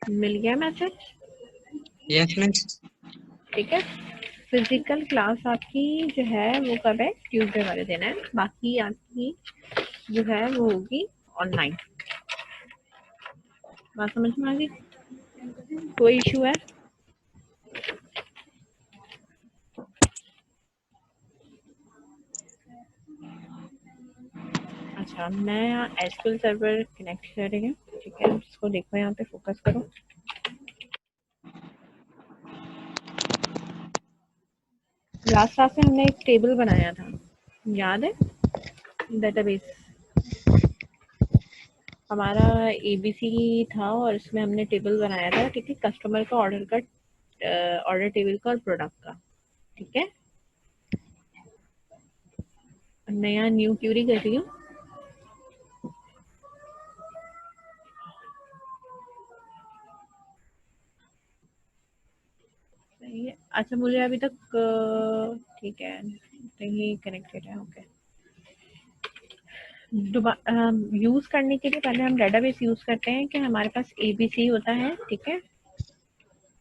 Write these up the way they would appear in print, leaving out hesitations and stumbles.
मिल गया message? Yes miss. ठीक है, फिजिकल क्लास आपकी जो है वो कब है? ट्यूसडे वाले दिन है। बाकी आपकी जो है वो होगी ऑनलाइन। बात समझ में आ गई? कोई इशू है? अच्छा, मैं एसक्यूएल सर्वर कनेक्ट कर रही हूँ। ठीक है, इसको देखो, यहाँ पे फोकस करो। लास्ट क्लास में हमने एक टेबल बनाया था, याद है? डेटाबेस हमारा एबीसी था और इसमें हमने टेबल बनाया था। ठीक है, कस्टमर का ऑर्डर टेबल का और प्रोडक्ट का। ठीक है, नया न्यू क्यूरी कर रही हूँ। सही है। अच्छा, मुझे अभी तक ठीक है, नहीं कनेक्टेड है। ओके, यूज करने के लिए पहले हम डेटाबेस यूज करते हैं कि हमारे पास एबीसी होता है। ठीक है,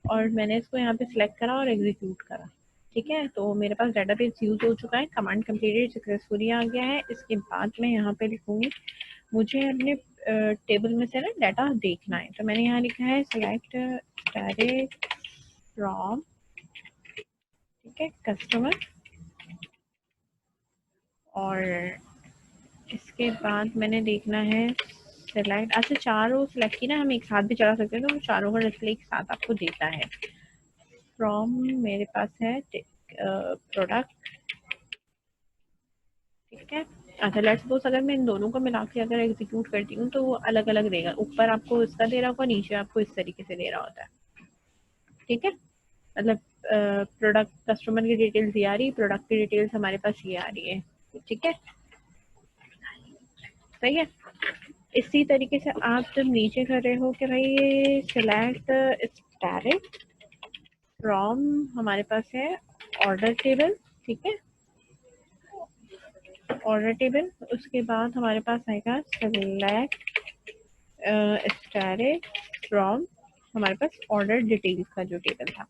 और मैंने इसको यहाँ पे सिलेक्ट करा और एग्जीक्यूट करा। ठीक है, तो मेरे पास डेटाबेस यूज हो चुका है, कमांड कंप्लीटेड सक्सेसफुली आ गया है। इसके बाद मैं यहाँ पे लिखूंगी मुझे अपने टेबल में से ना डाटा देखना है, तो मैंने यहाँ लिखा है सिलेक्ट डायरेक्ट फ्रॉम, ठीक है, कस्टमर। और इसके बाद मैंने देखना है सिलेक्ट, अच्छा चारों सिलेक्ट की ना हम एक साथ भी चला सकते हैं, तो वो चारों का डिस्प्ले एक साथ आपको देता है। फ्रॉम मेरे पास है प्रोडक्ट। ठीक है, अच्छा लेट्स सपोज अगर मैं इन दोनों को मिला के अगर एग्जीक्यूट करती हूँ तो वो अलग अलग देगा, ऊपर आपको इसका दे रहा होगा, नीचे आपको इस तरीके से दे रहा होता है। ठीक है, मतलब प्रोडक्ट कस्टमर की डिटेल्स ये आ रही है, प्रोडक्ट की डिटेल्स हमारे पास ये आ रही है। ठीक है, सही है। इसी तरीके से आप जब नीचे कर रहे हो कि भाई ये सिलेक्ट डायरेक्ट फ्रॉम, हमारे पास है ऑर्डर टेबल। ठीक है, ऑर्डर टेबल, उसके बाद हमारे पास आएगा सिलेक्ट डायरेक्ट फ्रॉम, हमारे पास ऑर्डर डिटेल्स का जो टेबल था।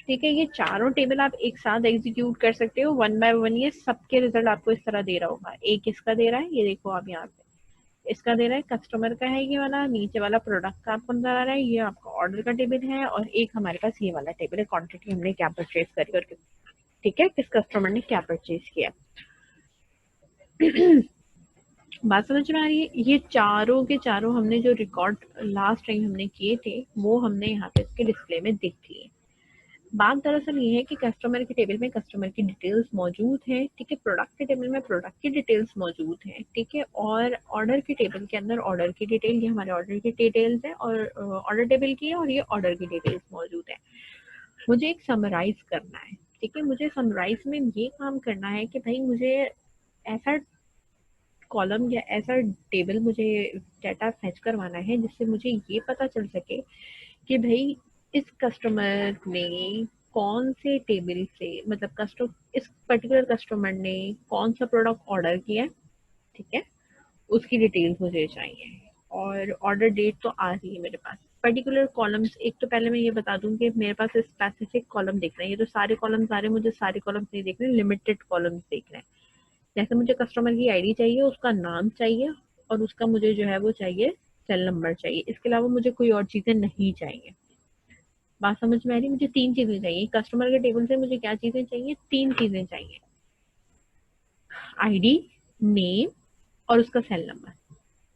ठीक है, ये चारों टेबल आप एक साथ एग्जीक्यूट कर सकते हो वन बाय वन। ये सबके रिजल्ट आपको इस तरह दे रहा होगा। एक इसका दे रहा है, ये देखो आप यहाँ पे इसका दे रहा है, कस्टमर का है ये वाला, नीचे वाला प्रोडक्ट का आपको नजर आ रहा है, ये आपका ऑर्डर का टेबल है, और एक हमारे पास ये वाला टेबल है, क्वांटिटी हमने क्या परचेज करी और ठीक है किस कस्टमर ने क्या परचेज किया। बात समझ में आ रही है? ये चारों के चारों हमने जो रिकॉर्ड लास्ट टाइम हमने किए थे वो हमने यहाँ पे इसके डिस्प्ले में दिख लिए। बात दरअसल ये है कि कस्टमर के टेबल में कस्टमर की डिटेल्स मौजूद है। ठीक है, प्रोडक्ट के टेबल में प्रोडक्ट की डिटेल्स मौजूद है। ठीक है, और ऑर्डर के टेबल के अंदर ऑर्डर की डिटेल, ये हमारे ऑर्डर की डिटेल्स है और ऑर्डर टेबल की है, और ये ऑर्डर की डिटेल्स मौजूद है। मुझे एक समराइज करना है। ठीक है, मुझे समराइज में ये काम करना है कि भाई मुझे ऐसा कॉलम या ऐसा टेबल मुझे डाटा फेच करवाना है जिससे मुझे ये पता चल सके कि भाई इस कस्टमर ने कौन से टेबल से, मतलब इस पर्टिकुलर कस्टमर ने कौन सा प्रोडक्ट ऑर्डर किया। ठीक है, उसकी डिटेल्स मुझे चाहिए, और ऑर्डर डेट तो आ रही है मेरे पास। पर्टिकुलर कॉलम्स, एक तो पहले मैं ये बता दूं कि मेरे पास स्पेसिफिक कॉलम देखना है। ये तो सारे कॉलम्स आ रहे हैं, मुझे सारे कॉलम्स नहीं देखने, लिमिटेड कॉलम्स देखने हैं। जैसे मुझे कस्टमर की आईडी चाहिए, उसका नाम चाहिए, और उसका मुझे जो है वो चाहिए सेल नंबर चाहिए। इसके अलावा मुझे कोई और चीजें नहीं चाहिए। बात समझ में आ रही? मुझे तीन चीजें चाहिए कस्टमर के टेबल से। मुझे क्या चीजें चाहिए? तीन चीजें चाहिए, आईडी, नेम और उसका सेल नंबर।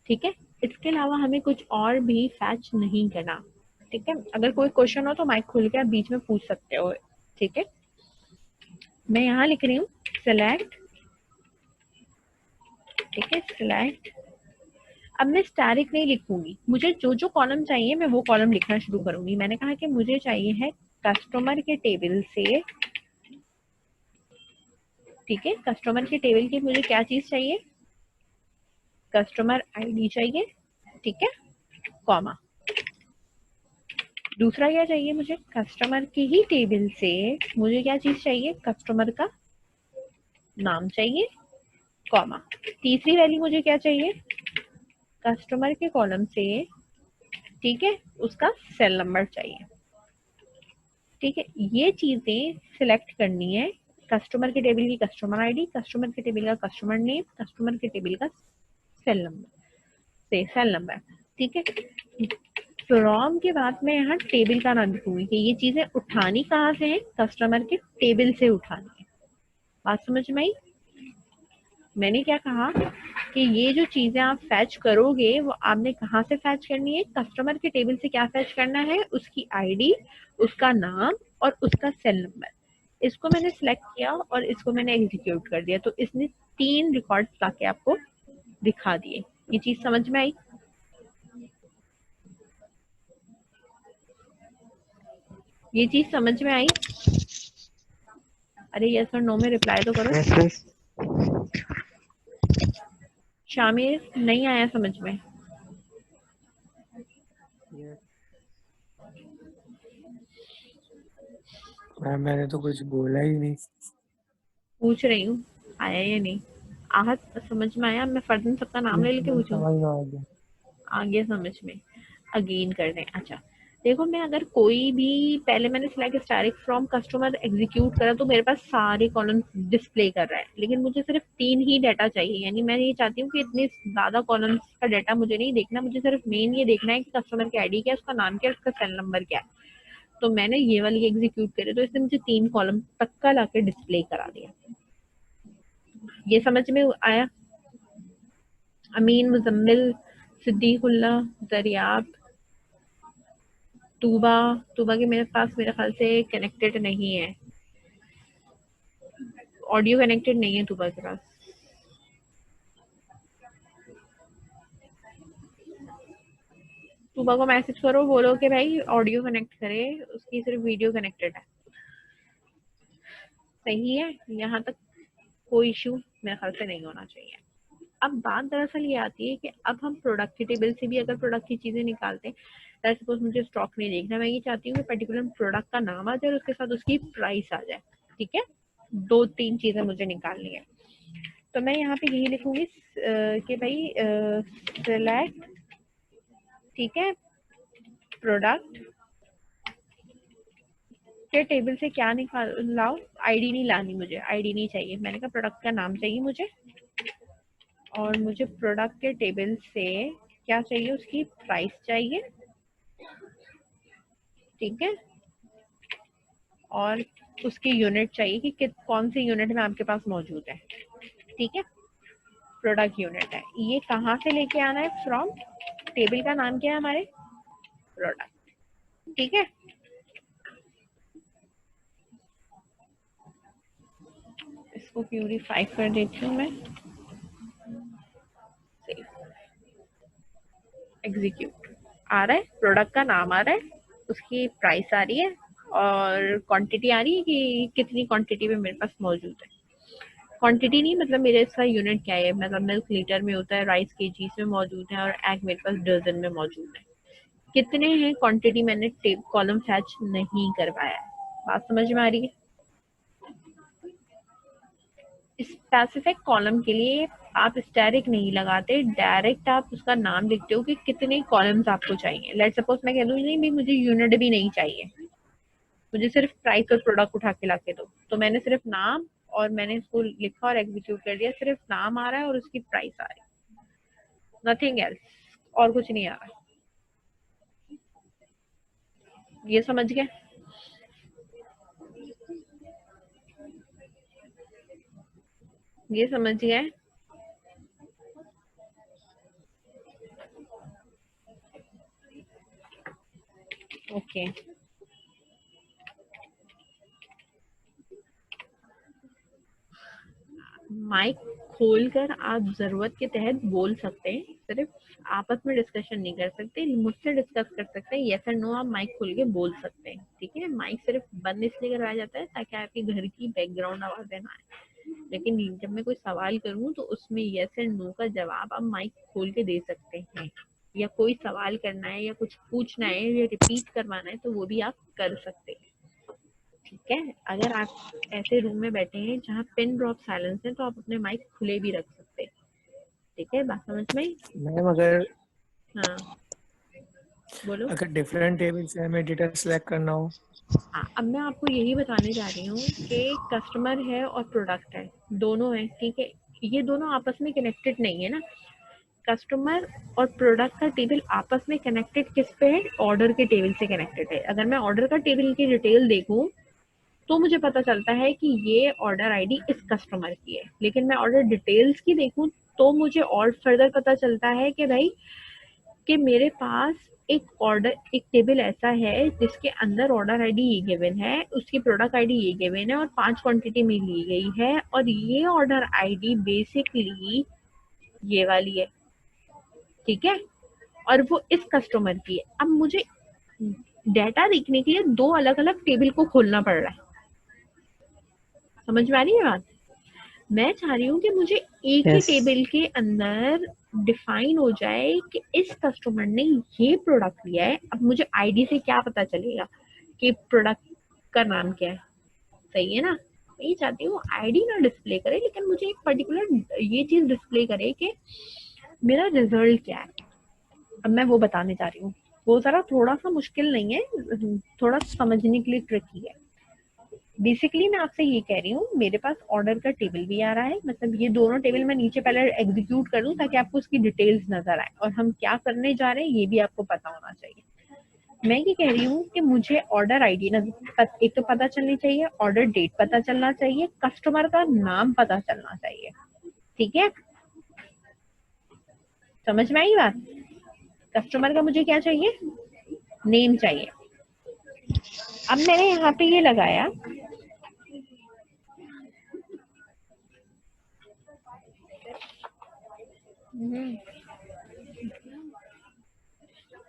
ठीक है, इसके अलावा हमें कुछ और भी फैच नहीं करना। ठीक है, अगर कोई क्वेश्चन हो तो माइक खोल के आप बीच में पूछ सकते हो। ठीक है, मैं यहाँ लिख रही हूँ सिलेक्ट। ठीक है, सिलेक्ट। अब मैं स्टैरिक नहीं लिखूंगी, मुझे जो जो कॉलम चाहिए मैं वो कॉलम लिखना शुरू करूंगी। मैंने कहा कि मुझे चाहिए है कस्टमर के टेबल से। ठीक है, कस्टमर के टेबल की मुझे क्या चीज चाहिए? कस्टमर आईडी चाहिए। ठीक है, कॉमा। दूसरा क्या चाहिए मुझे? कस्टमर की ही टेबल से मुझे क्या चीज चाहिए? कस्टमर का नाम चाहिए, कॉमा। तीसरी वैल्यू मुझे क्या चाहिए? कस्टमर के कॉलम से ठीक है, उसका सेल नंबर चाहिए। ठीक है, ये चीजें सिलेक्ट करनी है। कस्टमर के टेबल की कस्टमर आईडी, कस्टमर के टेबल का कस्टमर नेम, कस्टमर के टेबल का सेल नंबर, से सेल नंबर। ठीक है, फ्रॉम के बाद मैं यहाँ टेबल का नाम लिखूंगी कि ये चीजें उठानी कहाँ से है, कस्टमर के टेबल से उठानी है। बात समझ में आई? मैंने क्या कहा कि ये जो चीजें आप फैच करोगे वो आपने कहाँ से फैच करनी है, कस्टमर के टेबल से। क्या फैच करना है, उसकी आईडी, उसका नाम और उसका सेल नंबर। इसको मैंने सिलेक्ट किया और इसको मैंने एग्जीक्यूट कर दिया, तो इसने 3 रिकॉर्ड लाके आपको दिखा दिए। ये चीज समझ में आई? ये चीज समझ में आई? अरे यस और नो में रिप्लाई तो करो। Yes, miss. शामिर, नहीं आया समझ में? Yes. मैम मैंने तो कुछ बोला ही नहीं। पूछ रही हूँ आया या नहीं। आहत समझ में आया? मैं फर्जन सबका नाम ले लेके मैम पूछूं? समझ में आ गया। आगे समझ में। अगेन कर दें। अच्छा देखो, मैं अगर कोई भी, पहले मैंने सिलेक्ट स्टारिक फ्रॉम कस्टमर एग्जीक्यूट करा तो मेरे पास सारे कॉलम डिस्प्ले कर रहा है, लेकिन मुझे सिर्फ 3 ही डाटा चाहिए। यानी मैं ये चाहती हूँ कि इतने ज्यादा कॉलम्स का डाटा मुझे नहीं देखना, मुझे सिर्फ मेन ये देखना है कि कस्टमर की आईडी क्या है, उसका नाम क्या है, उसका सेल नंबर क्या है। तो मैंने ये वाली एग्जीक्यूट करे तो इसने मुझे 3 कॉलम पक्का लाके डिस्प्ले करा दिया। ये समझ में आया? अमीन, मुजम्मिल, सिद्दीकुल्ला, दरियाब, तूबा। तूबा के मेरे पास मेरे ख्याल से कनेक्टेड नहीं है, ऑडियो कनेक्टेड नहीं है तूबा के पास। तूबा को मैसेज करो, बोलो कि भाई ऑडियो कनेक्ट करे, उसकी सिर्फ वीडियो कनेक्टेड है। सही है, यहाँ तक कोई इशू मेरे ख्याल से नहीं होना चाहिए। अब बात दरअसल ये आती है कि अब हम प्रोडक्ट की टेबल से भी अगर प्रोडक्ट की चीजें निकालते हैं, सपोज मुझे स्टॉक नहीं देखना, मैं ये चाहती हूँ कि पर्टिकुलर प्रोडक्ट का नाम आ जाए और उसके साथ उसकी प्राइस आ जाए। ठीक है, 2-3 चीजें मुझे निकालनी है, तो मैं यहाँ पे यही लिखूंगी कि भाई सिलेक्ट, ठीक है, प्रोडक्ट के टेबल से क्या निकाल लाओ, आईडी नहीं लानी, मुझे आईडी नहीं चाहिए, मैंने कहा प्रोडक्ट का नाम चाहिए मुझे, और मुझे प्रोडक्ट के टेबल से क्या चाहिए, उसकी प्राइस चाहिए। ठीक है, और उसकी यूनिट चाहिए कि कौन सी यूनिट में आपके पास मौजूद है। ठीक है, प्रोडक्ट यूनिट है, ये कहाँ से लेके आना है, फ्रॉम टेबल का नाम क्या है हमारे, प्रोडक्ट। ठीक है, इसको प्यूरीफाई कर देती हूँ मैं, एग्जीक्यूट। आ रहा है, प्रोडक्ट का नाम आ रहा है, उसकी प्राइस आ रही है, और क्वांटिटी आ रही है कि कितनी क्वांटिटी में मेरे पास मौजूद है। क्वांटिटी नहीं, मतलब मेरे इसका यूनिट क्या है, मतलब मिल्क लीटर में होता है, राइस केजीज में मौजूद है, और एग मेरे पास डजन में मौजूद है। कितने हैं क्वांटिटी, मैंने कॉलम फैच नहीं करवाया है। बात समझ में आ रही है? स्पेसिफिक कॉलम के लिए आप स्टैरिक नहीं लगाते, डायरेक्ट आप उसका नाम लिखते हो कि कितने कॉलम्स आपको चाहिए। लेट सपोज मैं कह दूं नहीं भी मुझे यूनिट भी नहीं चाहिए, मुझे सिर्फ प्राइस और प्रोडक्ट उठा के लाके दो, तो मैंने सिर्फ नाम और मैंने इसको लिखा और एग्जीक्यूट कर दिया, सिर्फ नाम आ रहा है और उसकी प्राइस आ रही है, नथिंग एल्स, और कुछ नहीं आ रहा। ये समझ गए? ये समझ गए? ओके, माइक खोलकर आप जरूरत के तहत बोल सकते हैं, सिर्फ आपस में डिस्कशन नहीं कर सकते, मुझसे डिस्कस कर सकते हैं, यस और नो आप माइक खोल के बोल सकते हैं। ठीक है, माइक सिर्फ बंद इसलिए करवाया जाता है ताकि आपके घर की बैकग्राउंड आवाजें ना आए, लेकिन जब मैं कोई सवाल करूँ तो उसमें यस एंड नो का जवाब आप माइक खोल के दे सकते हैं, या कोई सवाल करना है या कुछ पूछना है या रिपीट करवाना है तो वो भी आप कर सकते हैं। ठीक है, अगर आप ऐसे रूम में बैठे हैं जहाँ पिन ड्रॉप साइलेंस है तो आप अपने माइक खुले भी रख सकते हैं। ठीक है, बात समझ में आई? मैम अगर हाँ, बोलो। अगर डिफरेंट टेबल से हमें डेटा सेलेक्ट करना हो। हाँ, अब मैं आपको यही बताने जा रही हूँ कि कस्टमर है और प्रोडक्ट है, दोनों है, ठीक है। ये दोनों आपस में कनेक्टेड नहीं है ना। कस्टमर और प्रोडक्ट का टेबल आपस में कनेक्टेड किस पे है? ऑर्डर के टेबल से कनेक्टेड है। अगर मैं ऑर्डर का टेबल की डिटेल देखूं तो मुझे पता चलता है कि ये ऑर्डर आईडी इस कस्टमर की है, लेकिन मैं ऑर्डर डिटेल्स की देखूं तो मुझे और फर्दर पता चलता है कि भाई कि मेरे पास एक टेबल ऐसा है जिसके अंदर ऑर्डर आईडी ये गिवन है, उसकी प्रोडक्ट आईडी ये गिवन है और 5 क्वांटिटी में ली गई है, और ये ऑर्डर आईडी बेसिकली ये वाली है, ठीक है, और वो इस कस्टमर की है। अब मुझे डेटा देखने के लिए दो अलग अलग टेबल को खोलना पड़ रहा है। समझ में आ रही है बात? मैं चाह रही हूँ कि मुझे एक ही Yes. टेबल के अंदर डिफाइन हो जाए कि इस कस्टमर ने ये प्रोडक्ट लिया है। अब मुझे आईडी से क्या पता चलेगा कि प्रोडक्ट का नाम क्या है? सही है ना? मैं ये चाहती हूँ आईडी ना डिस्प्ले करे, लेकिन मुझे एक पर्टिकुलर ये चीज डिस्प्ले करे कि मेरा रिजल्ट क्या है। अब मैं वो बताने जा रही हूँ। वो जरा थोड़ा सा मुश्किल नहीं है, थोड़ा समझने के लिए ट्रिकी है। बेसिकली मैं आपसे ये कह रही हूँ, मेरे पास ऑर्डर का टेबल भी आ रहा है, मतलब ये दोनों टेबल मैं नीचे पहले एग्जीक्यूट कर दूं ताकि आपको उसकी डिटेल्स नजर आए और हम क्या करने जा रहे हैं ये भी आपको पता होना चाहिए। मैं ये कह रही हूँ कि मुझे ऑर्डर आईडी एक तो पता चलनी चाहिए, ऑर्डर डेट पता चलना चाहिए, कस्टमर का नाम पता चलना चाहिए, ठीक है। समझ में आई बात? कस्टमर का मुझे क्या चाहिए? नेम चाहिए। अब मैंने यहाँ पे ये लगाया,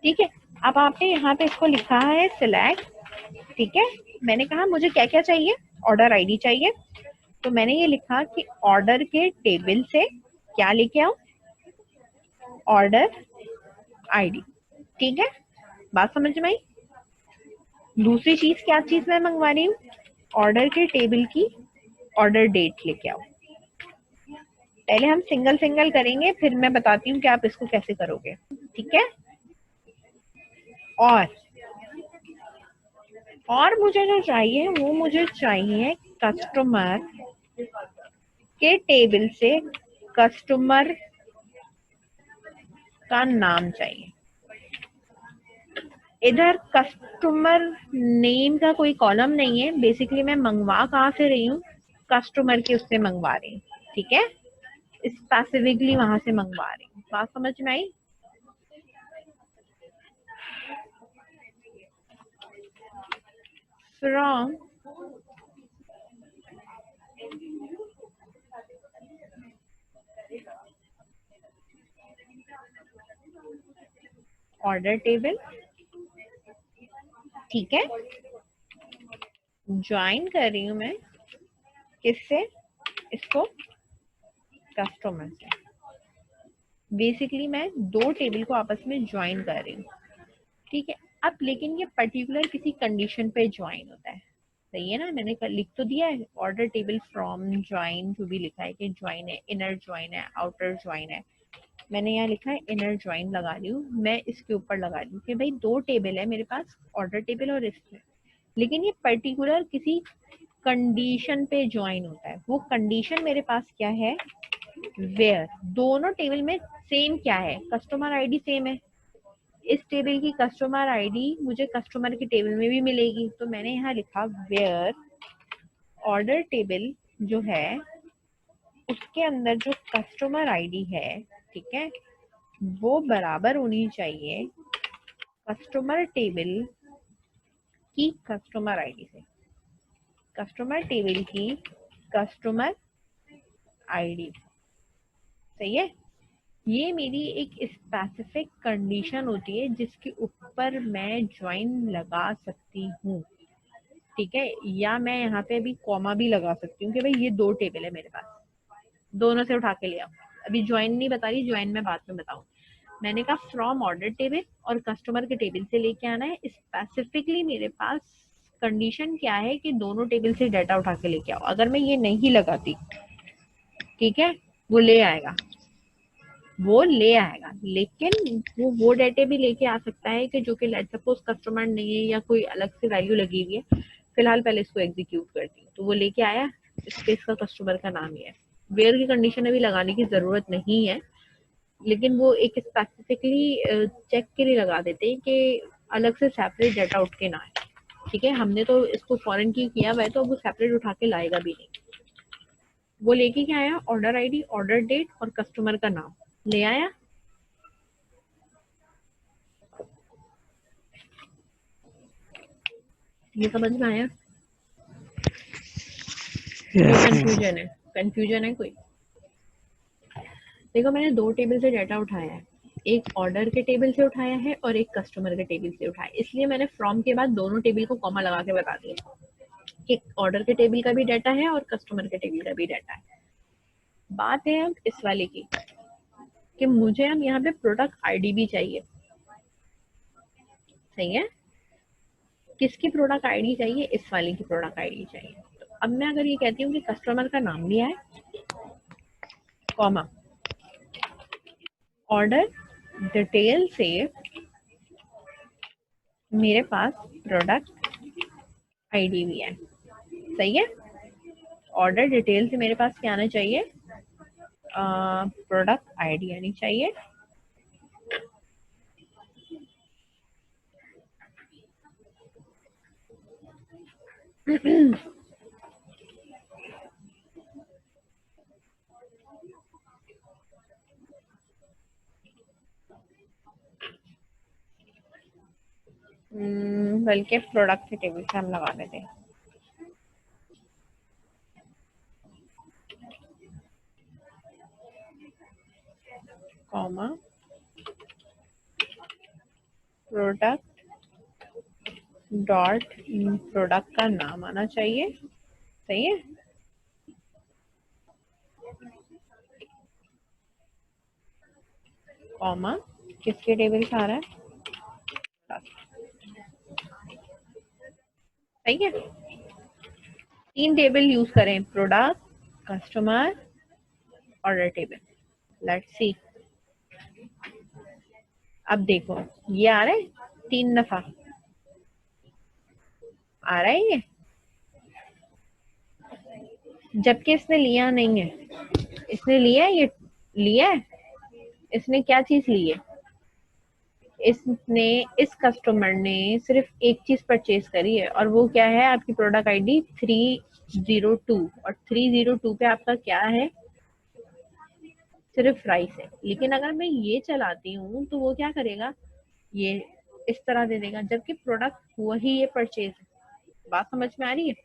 ठीक है। अब आपने यहाँ पे इसको लिखा है सिलेक्ट, ठीक है। मैंने कहा मुझे क्या क्या चाहिए? ऑर्डर आईडी चाहिए, तो मैंने ये लिखा कि ऑर्डर के टेबल से क्या लेके आओ? ऑर्डर आईडी, ठीक है। बात समझ में आई? दूसरी चीज क्या चीज मैं मंगवा रही हूँ? ऑर्डर के टेबल की ऑर्डर डेट लेके आओ। पहले हम सिंगल सिंगल करेंगे, फिर मैं बताती हूँ कि आप इसको कैसे करोगे, ठीक है। और मुझे जो चाहिए वो मुझे चाहिए कस्टमर के टेबल से कस्टमर का नाम चाहिए। इधर कस्टमर नेम का कोई कॉलम नहीं है, बेसिकली मैं मंगवा कहाँ से रही हूँ? कस्टमर के उससे मंगवा रही हूँ, ठीक है, स्पेसिफिकली वहां से मंगवा रही हूँ। बात समझ में आई? फ्रॉम ऑर्डर टेबल, ठीक है, ज्वाइन कर रही हूँ मैं किससे? इसको कस्टमर से। बेसिकली मैं दो टेबल को आपस में ज्वाइन कर रही हूँ, ठीक है। अब लेकिन ये पर्टिकुलर किसी कंडीशन पे ज्वाइन होता है, सही है ना? मैंने लिख तो दिया है ऑर्डर टेबल फ्रॉम ज्वाइन, जो भी लिखा है कि ज्वाइन है, इनर ज्वाइन है, आउटर ज्वाइन है। मैंने यहाँ लिखा है इनर ज्वाइन लगा रही हूँ मैं, इसके ऊपर लगा रही हूँ कि भाई दो टेबल है मेरे पास, ऑर्डर टेबल और इसमें, लेकिन ये पर्टिकुलर किसी कंडीशन पे ज्वाइन होता है। वो कंडीशन मेरे पास क्या है? वेयर। दोनों टेबल में सेम क्या है? कस्टमर आईडी सेम है। इस टेबल की कस्टमर आईडी मुझे कस्टमर के टेबल में भी मिलेगी, तो मैंने यहाँ लिखा वेयर ऑर्डर टेबल जो है उसके अंदर जो कस्टमर आईडी है, ठीक है, वो बराबर होनी चाहिए कस्टमर टेबल की कस्टमर आईडी से। कस्टमर टेबल की कस्टमर आईडी, सही है। ये मेरी एक स्पेसिफिक कंडीशन होती है जिसके ऊपर मैं ज्वाइन लगा सकती हूँ, ठीक है। या मैं यहाँ पे अभी कॉमा भी लगा सकती हूँ कि भाई ये दो टेबल है मेरे पास, दोनों से उठा के ले आओ। अभी ज्वाइन नहीं बता रही, ज्वाइन मैं बाद में बताऊँ। मैंने कहा फ्रॉम ऑर्डर टेबल और कस्टमर के टेबल से लेके आना है। स्पेसिफिकली मेरे पास कंडीशन क्या है कि दोनों टेबल से डाटा उठा के लेके आओ। अगर मैं ये नहीं लगाती, ठीक है, वो ले आएगा, वो ले आएगा, लेकिन वो डेटे भी लेके आ सकता है कि जो कि लेट्स सपोज कस्टमर नहीं है या कोई अलग से वैल्यू लगी हुई है, फिलहाल पहले इसको एग्जीक्यूट करती हूँ। तो वो लेके आया, इसके इसका कस्टमर का नाम ही है। वेयर की कंडीशन अभी लगाने की जरूरत नहीं है, लेकिन वो एक स्पेसिफिकली चेक के लिए लगा देते हैं कि अलग से सेपरेट डाटा उठ के ना आए। ठीक है, हमने तो इसको फॉरेन की किया हुआ है, तो वो सेपरेट उठा के लाएगा भी नहीं। वो लेके क्या आया, ऑर्डर आईडी, ऑर्डर डेट और कस्टमर का नाम ले आया। ये समझ में आया? Yes, ma'am. कंफ्यूजन है? कंफ्यूजन है कोई? देखो, मैंने 2 टेबल से डाटा उठाया है, एक ऑर्डर के टेबल से उठाया है और एक कस्टमर के टेबल से उठाया है। इसलिए मैंने फ्रॉम के बाद दोनों टेबल को कॉमा लगा के बता दिया कि ऑर्डर के टेबल का भी डाटा है और कस्टमर के टेबल का भी डाटा है। बात है अब इस वाले की कि मुझे अब यहाँ पे प्रोडक्ट आईडी भी चाहिए। सही है? किसकी प्रोडक्ट आईडी चाहिए? इस वाले की प्रोडक्ट आईडी चाहिए। तो अब मैं अगर ये कहती हूँ कि कस्टमर का नाम लिया है, कॉमा, ऑर्डर डिटेल से मेरे पास प्रोडक्ट आईडी भी है। सही है? ऑर्डर डिटेल से मेरे पास क्या आना चाहिए? प्रोडक्ट आईडी आनी चाहिए। बल्कि प्रोडक्ट के टेबल से हम लगा देते हैं, कॉमा, प्रोडक्ट डॉट प्रोडक्ट का नाम आना चाहिए। सही है? कॉमा, किसके टेबल से आ रहा है? सही है? 3 टेबल यूज करें, product, customer, order table. Let's see. अब देखो, ये आ रहा है 3 दफा आ रहा है ये, जबकि इसने लिया नहीं है। इसने लिया है, ये लिया है। इसने क्या चीज ली है? इसने, इस कस्टमर ने सिर्फ एक चीज परचेज करी है, और वो क्या है? आपकी प्रोडक्ट आईडी 302, और 302 पे आपका क्या है? सिर्फ राइस है। लेकिन अगर मैं ये चलाती हूँ तो वो क्या करेगा? ये इस तरह दे देगा, जबकि प्रोडक्ट वही ये परचेज है। बात समझ में आ रही है?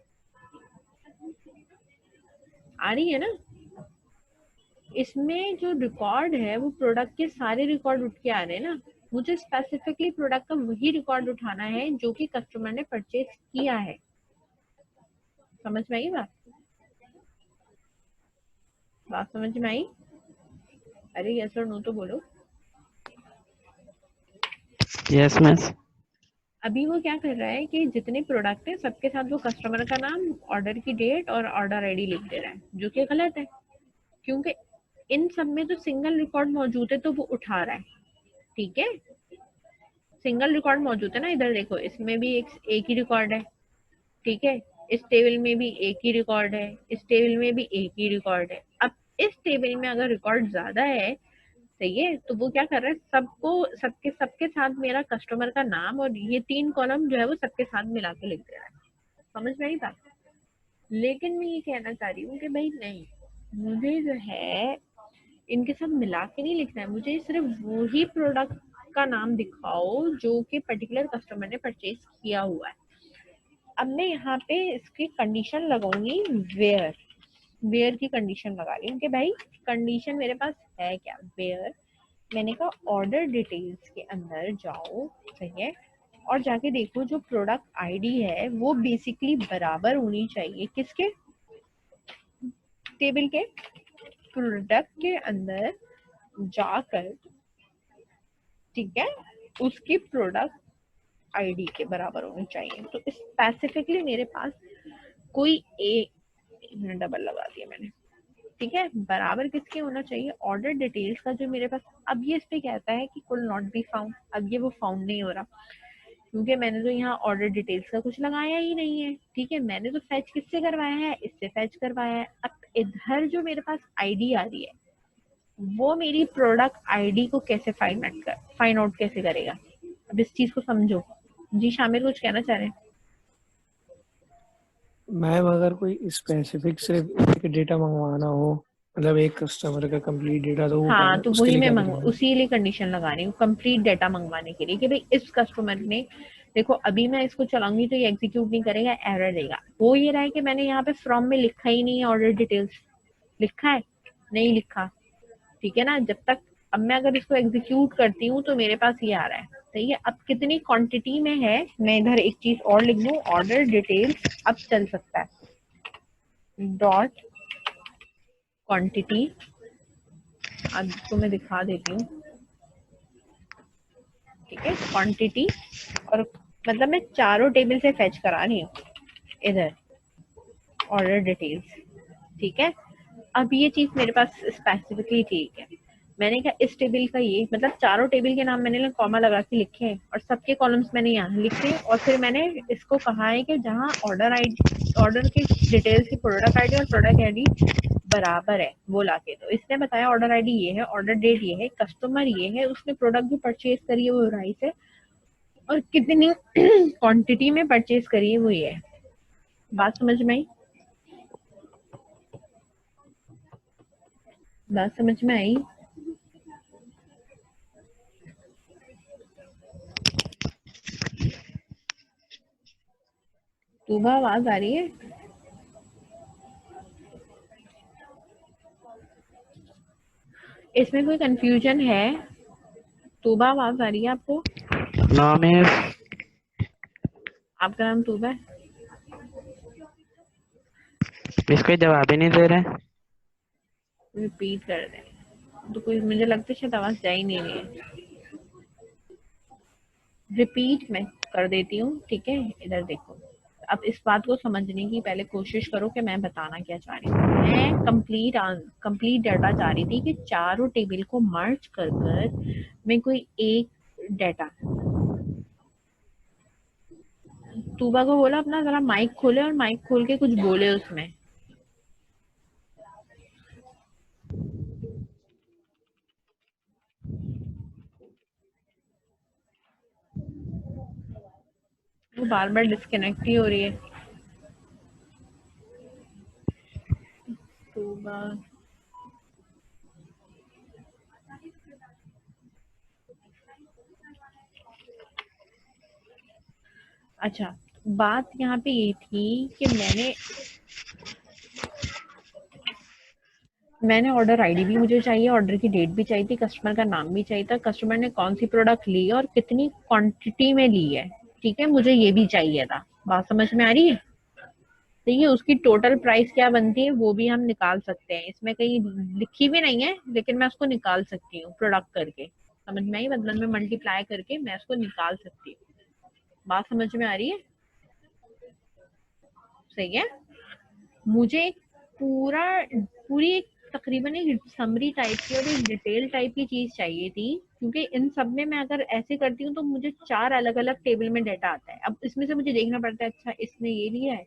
आ रही है ना? इसमें जो रिकॉर्ड है वो प्रोडक्ट के सारे रिकॉर्ड उठ के आ रहे हैं ना। मुझे स्पेसिफिकली प्रोडक्ट का वही रिकॉर्ड उठाना है जो कि कस्टमर ने परचेज किया है। समझ में आई बात? बात समझ में आई? अरे यस और नो तो बोलो। Yes, ma'am. अभी वो क्या कर रहा है कि जितने प्रोडक्ट है सबके साथ वो कस्टमर का नाम, ऑर्डर की डेट और ऑर्डर आईडी लिख दे रहा है, जो कि गलत है, क्योंकि इन सब में तो सिंगल रिकॉर्ड मौजूद है, तो वो उठा रहा है। ठीक है, सिंगल रिकॉर्ड मौजूद है ना। इधर देखो, इसमें भी एक ही रिकॉर्ड है। ठीक है, इस टेबल में भी एक ही रिकॉर्ड है, इस टेबल में भी एक ही रिकॉर्ड है। अब इस टेबल में अगर रिकॉर्ड ज्यादा है, सही है, तो वो क्या कर रहा है? सबको, सबके सबके साथ मेरा कस्टमर का नाम और ये 3 कॉलम जो है वो सबके साथ मिला के लिख दे रहा है। समझ में आई बात? लेकिन मैं ये कहना चाह रही हूँ कि भाई नहीं, मुझे जो है इनके साथ मिला के नहीं लिखना है, मुझे सिर्फ वही प्रोडक्ट का नाम दिखाओ जो कि पर्टिकुलर कस्टमर ने परचेज किया हुआ है। अब मैं यहाँ पे इसकी कंडीशन लगाऊंगी, वेयर। वेयर की कंडीशन लगा रही हूँ कि भाई कंडीशन मेरे पास है क्या? वेयर, मैंने कहा ऑर्डर डिटेल्स के अंदर जाओ, सही है, और जाके देखो जो प्रोडक्ट आईडी है वो बेसिकली बराबर होनी चाहिए किसके? टेबल के। प्रोडक्ट के अंदर जाकर, ठीक है, उसकी प्रोडक्ट आईडी के बराबर होनी चाहिए। तो स्पेसिफिकली मेरे पास कोई एक मिनट, डबल लगा दिया मैंने, ठीक है, बराबर किसके होना चाहिए, ऑर्डर डिटेल्स का जो मेरे पास। अब ये इस पे कहता है कि कुल नॉट बी फाउंड, अब ये वो फाउंड नहीं हो रहा क्योंकि मैंने तो यहाँ ऑर्डर डिटेल्स का कुछ लगाया ही नहीं है। ठीक है, मैंने तो फैच किससे करवाया है, इससे फैच करवाया है। अब इधर जो मेरे पास आईडी आ रही है वो मेरी प्रोडक्ट आईडी को कैसे फाइंड आउट कैसे करेगा। अब इस चीज को समझो। जी शामिर कुछ कहना चाह रहे हैं? मैम अगर कोई स्पेसिफिक सिर्फ एक डेटा मंगवाना हो, मतलब एक कस्टमर का कंप्लीट डेटा, तो वो हाँ, करना तो उसके वही लिए मैं क्या करेंगे? उसी लिए कंडीशन लगा रही हूँ कंप्लीट डाटा मंगवाने के लिए कि भाई इस कस्टमर ने, देखो अभी मैं इसको चलाऊंगी तो ये एग्जीक्यूट नहीं करेगा, एरर देगा। हो ये रहा है कि मैंने यहाँ पे फ्रॉम में लिखा ही नहीं है ऑर्डर डिटेल्स, लिखा है नहीं लिखा, ठीक है ना। जब तक, अब मैं अगर इसको एग्जीक्यूट करती हूँ तो मेरे पास ये आ रहा है, सही है। अब कितनी क्वांटिटी में है, मैं इधर एक चीज और लिख दूँ, ऑर्डर डिटेल्स अब चल सकता है डॉट क्वांटिटी। अब इसको मैं दिखा देती हूँ, ठीक है, क्वांटिटी। और मतलब मैं चारों टेबल से फेच करा रही हूँ इधर ऑर्डर डिटेल्स, ठीक है। अब ये चीज मेरे पास स्पेसिफिकली ठीक है, मैंने क्या इस टेबल का ये मतलब चारों टेबल के नाम मैंने कॉमा लगा के लिखे हैं और सबके कॉलम्स मैंने यहाँ लिखे और फिर मैंने इसको कहा है कि जहाँ ऑर्डर आईडी, ऑर्डर की डिटेल्स की प्रोडक्ट आईडी और प्रोडक्ट आईडी बराबर है वो लाके, तो इसने बताया ऑर्डर आईडी ये है, ऑर्डर डेट ये है, कस्टमर ये है, उसने प्रोडक्ट जो परचेज करी है वो राइस है और कितनी क्वांटिटी में परचेज करी है वो ये है। बात समझ में आई? बात समझ में आई? सुबह आवाज आ रही है? इसमें कोई कंफ्यूजन है? तूबा आवाज आ रही है आपको? No miss. आपका नाम तूबा है? मिस कोई जवाब ही नहीं दे रहे। रिपीट कर दें तो कोई, मुझे लगता है शायद आवाज जा ही नहीं रही है। रिपीट मैं कर देती हूँ, ठीक है। इधर देखो, अब इस बात को समझने की पहले कोशिश करो कि मैं बताना क्या चाह रही हूँ। मैं कंप्लीट डाटा चाह रही थी कि चारों टेबल को मर्ज कर मैं कोई एक डाटा। तूबा को बोला अपना जरा माइक खोले और माइक खोल के कुछ बोले उसमें। वो बार बार डिस्कनेक्ट ही हो रही है। तूबा, अच्छा, बात यहाँ पे ये थी कि मैंने ऑर्डर आईडी भी मुझे चाहिए, ऑर्डर की डेट भी चाहिए थी, कस्टमर का नाम भी चाहिए था, कस्टमर ने कौन सी प्रोडक्ट ली है और कितनी क्वांटिटी में ली है, ठीक है, मुझे ये भी चाहिए था। बात समझ में आ रही है? ठीक है, उसकी टोटल प्राइस क्या बनती है वो भी हम निकाल सकते हैं, इसमें कहीं लिखी भी नहीं है लेकिन मैं उसको निकाल सकती हूँ प्रोडक्ट करके, समझ में आई, मतलब में मल्टीप्लाई करके मैं उसको निकाल सकती हूँ। बात समझ में आ रही है? सही है। मुझे एक पूरी एक तकरीबन एक समरी टाइप की और एक डिटेल टाइप की चीज चाहिए थी क्योंकि इन सब में मैं अगर ऐसे करती हूँ तो मुझे चार अलग अलग टेबल में डाटा आता है। अब इसमें से मुझे देखना पड़ता है, अच्छा इसने ये लिया है,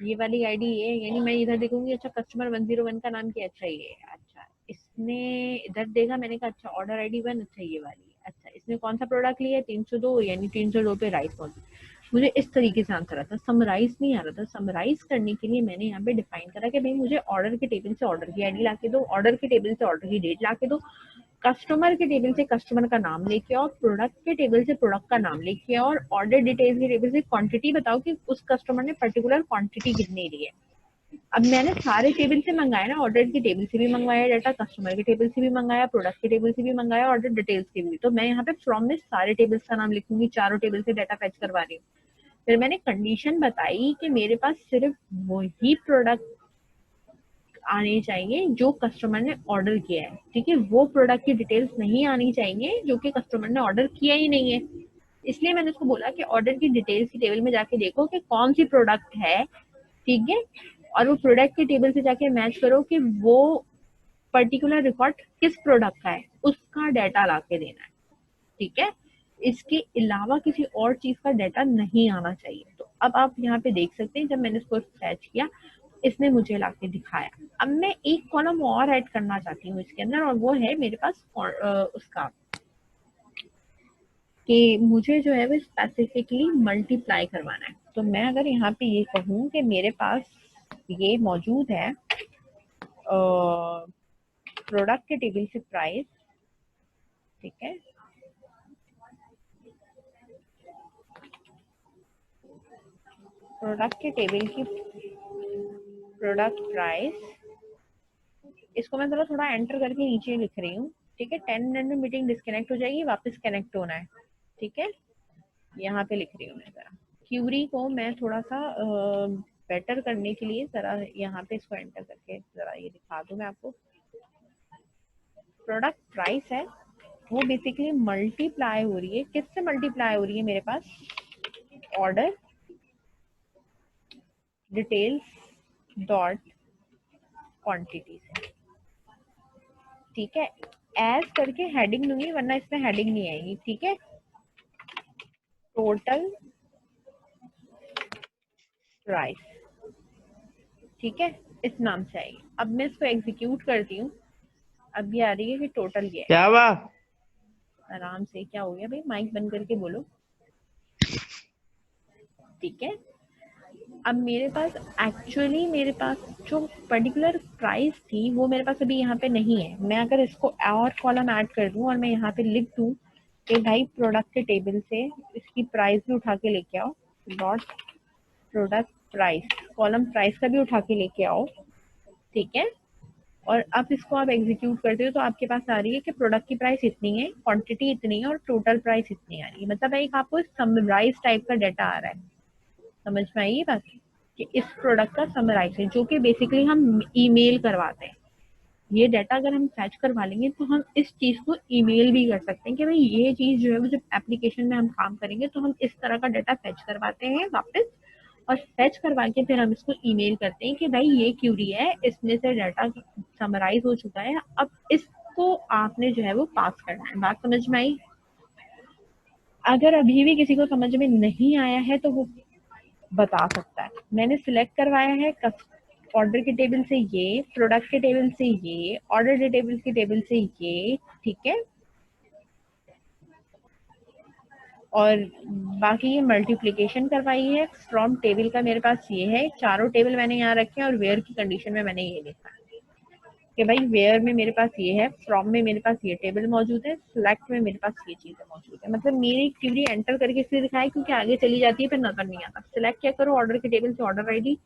ये वाली आईडी ये, यानी मैं इधर देखूंगी अच्छा कस्टमर 101 का नाम क्या, अच्छा ये, अच्छा इसने इधर देखा, मैंने कहा अच्छा ऑर्डर आईडी 1, अच्छा ये वाली, अच्छा इसने कौन सा प्रोडक्ट लिया है 302, यानी 302 पे राइस कौन। मुझे इस तरीके से आंसर आता, समराइज नहीं आ रहा था। समराइज करने के लिए मैंने यहाँ पे डिफाइन करा कि भाई मुझे ऑर्डर के टेबल से ऑर्डर की आईडी लाके दो, ऑर्डर के टेबल से ऑर्डर की डेट लाके दो, कस्टमर के टेबल से कस्टमर का नाम लेके आओ, प्रोडक्ट के टेबल से प्रोडक्ट का नाम लेके आओ और ऑर्डर डिटेल्स के टेबल से क्वांटिटी बताओ कि उस कस्टमर ने पर्टिकुलर क्वांटिटी कितनी ली है। अब मैंने सारे टेबल से मंगाया ना, ऑर्डर की टेबल से भी मंगवाया डाटा, कस्टमर के टेबल से भी मंगाया, प्रोडक्ट के टेबल से भी मंगाया, ऑर्डर डिटेल्स के भी, तो मैं यहाँ पे फ्रॉम में सारे टेबल्स का नाम लिखूंगी, चारों टेबल से डाटा फेच करवा रही हूँ। फिर मैंने कंडीशन बताई कि मेरे पास सिर्फ वही प्रोडक्ट आने चाहिए जो कस्टमर ने ऑर्डर किया है, ठीक है, वो प्रोडक्ट की डिटेल्स नहीं आनी चाहिए जो कि कस्टमर ने ऑर्डर किया ही नहीं है। इसलिए मैंने उसको बोला कि ऑर्डर की डिटेल्स की टेबल में जाके देखो कि कौन सी प्रोडक्ट है, ठीक है, और वो प्रोडक्ट के टेबल से जाके मैच करो कि वो पर्टिकुलर रिकॉर्ड किस प्रोडक्ट का है, उसका डाटा ला के देना है। ठीक है, इसके अलावा किसी और चीज का डाटा नहीं आना चाहिए। तो अब आप यहाँ पे देख सकते हैं, जब मैंने इसको फैच किया इसने मुझे लाके दिखाया। अब मैं एक कॉलम और ऐड करना चाहती हूँ इसके अंदर, और वो है मेरे पास उसका कि मुझे जो है वो स्पेसिफिकली मल्टीप्लाई करवाना है। तो मैं अगर यहाँ पे ये कहूँ कि मेरे पास ये मौजूद है प्रोडक्ट के टेबल से प्राइस, ठीक है, प्रोडक्ट के टेबल की प्रोडक्ट प्राइस, इसको मैं जरा थोड़ा एंटर करके नीचे लिख रही हूँ। ठीक है, 10 मिनट में मीटिंग डिस्कनेक्ट हो जाएगी, वापस कनेक्ट होना है। ठीक है, यहाँ पे लिख रही हूँ मैं जरा क्यूरी को मैं थोड़ा सा बेटर करने के लिए जरा यहाँ पे इसको एंटर करके जरा ये दिखा दूँ मैं आपको। प्रोडक्ट प्राइस है वो बेसिकली मल्टीप्लाई हो रही है, किससे मल्टीप्लाई हो रही है मेरे पास, ऑर्डर डिटेल्स डॉट क्वांटिटी से। ठीक है, एज करके हेडिंग दूंगी वरना इसमें हेडिंग नहीं आएगी। ठीक है, टोटल प्राइस, ठीक है, इस नाम से आएगी। अब मैं इसको एग्जीक्यूट करती हूँ। अब ये आ रही है कि टोटल ये है। क्या हुआ? आराम से, क्या हो गया भाई, माइक बंद करके बोलो। ठीक है, अब मेरे पास एक्चुअली मेरे पास जो पर्टिकुलर प्राइस थी वो मेरे पास अभी यहाँ पे नहीं है। मैं अगर इसको और कॉलम ऐड कर दूं और मैं यहाँ पे लिख दूं कि भाई प्रोडक्ट के टेबल से इसकी प्राइस भी उठा के लेके आओ, dot product price, column price का भी उठा के लेके आओ। ठीक है, और अब इसको आप एग्जीक्यूट करते हो तो आपके पास आ रही है कि प्रोडक्ट की प्राइस इतनी है, क्वांटिटी इतनी है और टोटल प्राइस इतनी आ रही है। मतलब एक आपको समराइज टाइप का डाटा आ रहा है। समझ में आई ये बात कि इस प्रोडक्ट का समराइज है, जो कि बेसिकली हम ईमेल करवाते हैं। ये डाटा अगर हम फैच करवा लेंगे तो हम इस चीज को ईमेल भी कर सकते हैं कि भाई ये चीज जो है वो जब एप्लीकेशन में हम काम करेंगे तो हम इस तरह का डाटा फैच करवाते हैं वापस, और फैच करवा के फिर हम इसको ईमेल करते हैं कि भाई ये क्यूरी है, इसमें से डाटा समराइज हो चुका है, अब इसको आपने जो है वो पास करना है। बात समझ में आई? अगर अभी भी किसी को समझ में नहीं आया है तो वो बता सकता है। मैंने सिलेक्ट करवाया है ऑर्डर के टेबल से ये, प्रोडक्ट के टेबल से ये, ऑर्डर के टेबल के टेबल से ये। ठीक है, और बाकी ये मल्टीप्लिकेशन करवाई है फ्रॉम टेबल का मेरे पास ये है, चारों टेबल मैंने यहाँ रखे हैं, और वेयर की कंडीशन में मैंने ये लिखा है कि भाई वेयर में मेरे पास ये है, फ्रॉम में मेरे पास ये टेबल मौजूद है, सिलेक्ट में मेरे पास ये चीजें मौजूद है। मतलब मेरी क्यूरी एंटर करके इसलिए दिखाया क्योंकि आगे चली जाती है फिर नजर नहीं आता। सिलेक्ट क्या करो, ऑर्डर के टेबल से ऑर्डर आईडी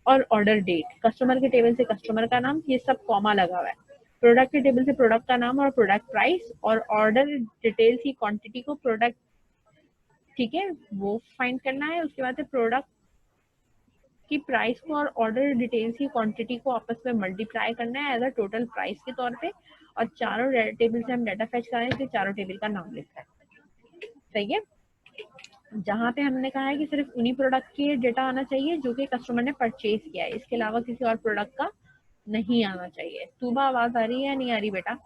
और ऑर्डर डेट, कस्टमर के टेबल से कस्टमर का नाम, ये सब कॉमा लगा हुआ है, प्रोडक्ट के टेबल से प्रोडक्ट का नाम और प्रोडक्ट प्राइस, और ऑर्डर डिटेल्स की क्वांटिटी को प्रोडक्ट, ठीक है, वो फाइंड करना है। उसके बाद प्रोडक्ट की प्राइस को और ऑर्डर डिटेल्स की क्वांटिटी को आपस में मल्टीप्लाई करना है एज अ टोटल प्राइस के तौर पे, और चारों टेबल से हम डाटा फैच करें तो चारों टेबल का नाम लिखा है। सही है, जहाँ पे हमने कहा है कि सिर्फ उन्हीं प्रोडक्ट के डेटा आना चाहिए जो कि कस्टमर ने परचेज किया है, इसके अलावा किसी और प्रोडक्ट का नहीं आना चाहिए। सुबह आवाज आ रही है या नहीं आ रही बेटा?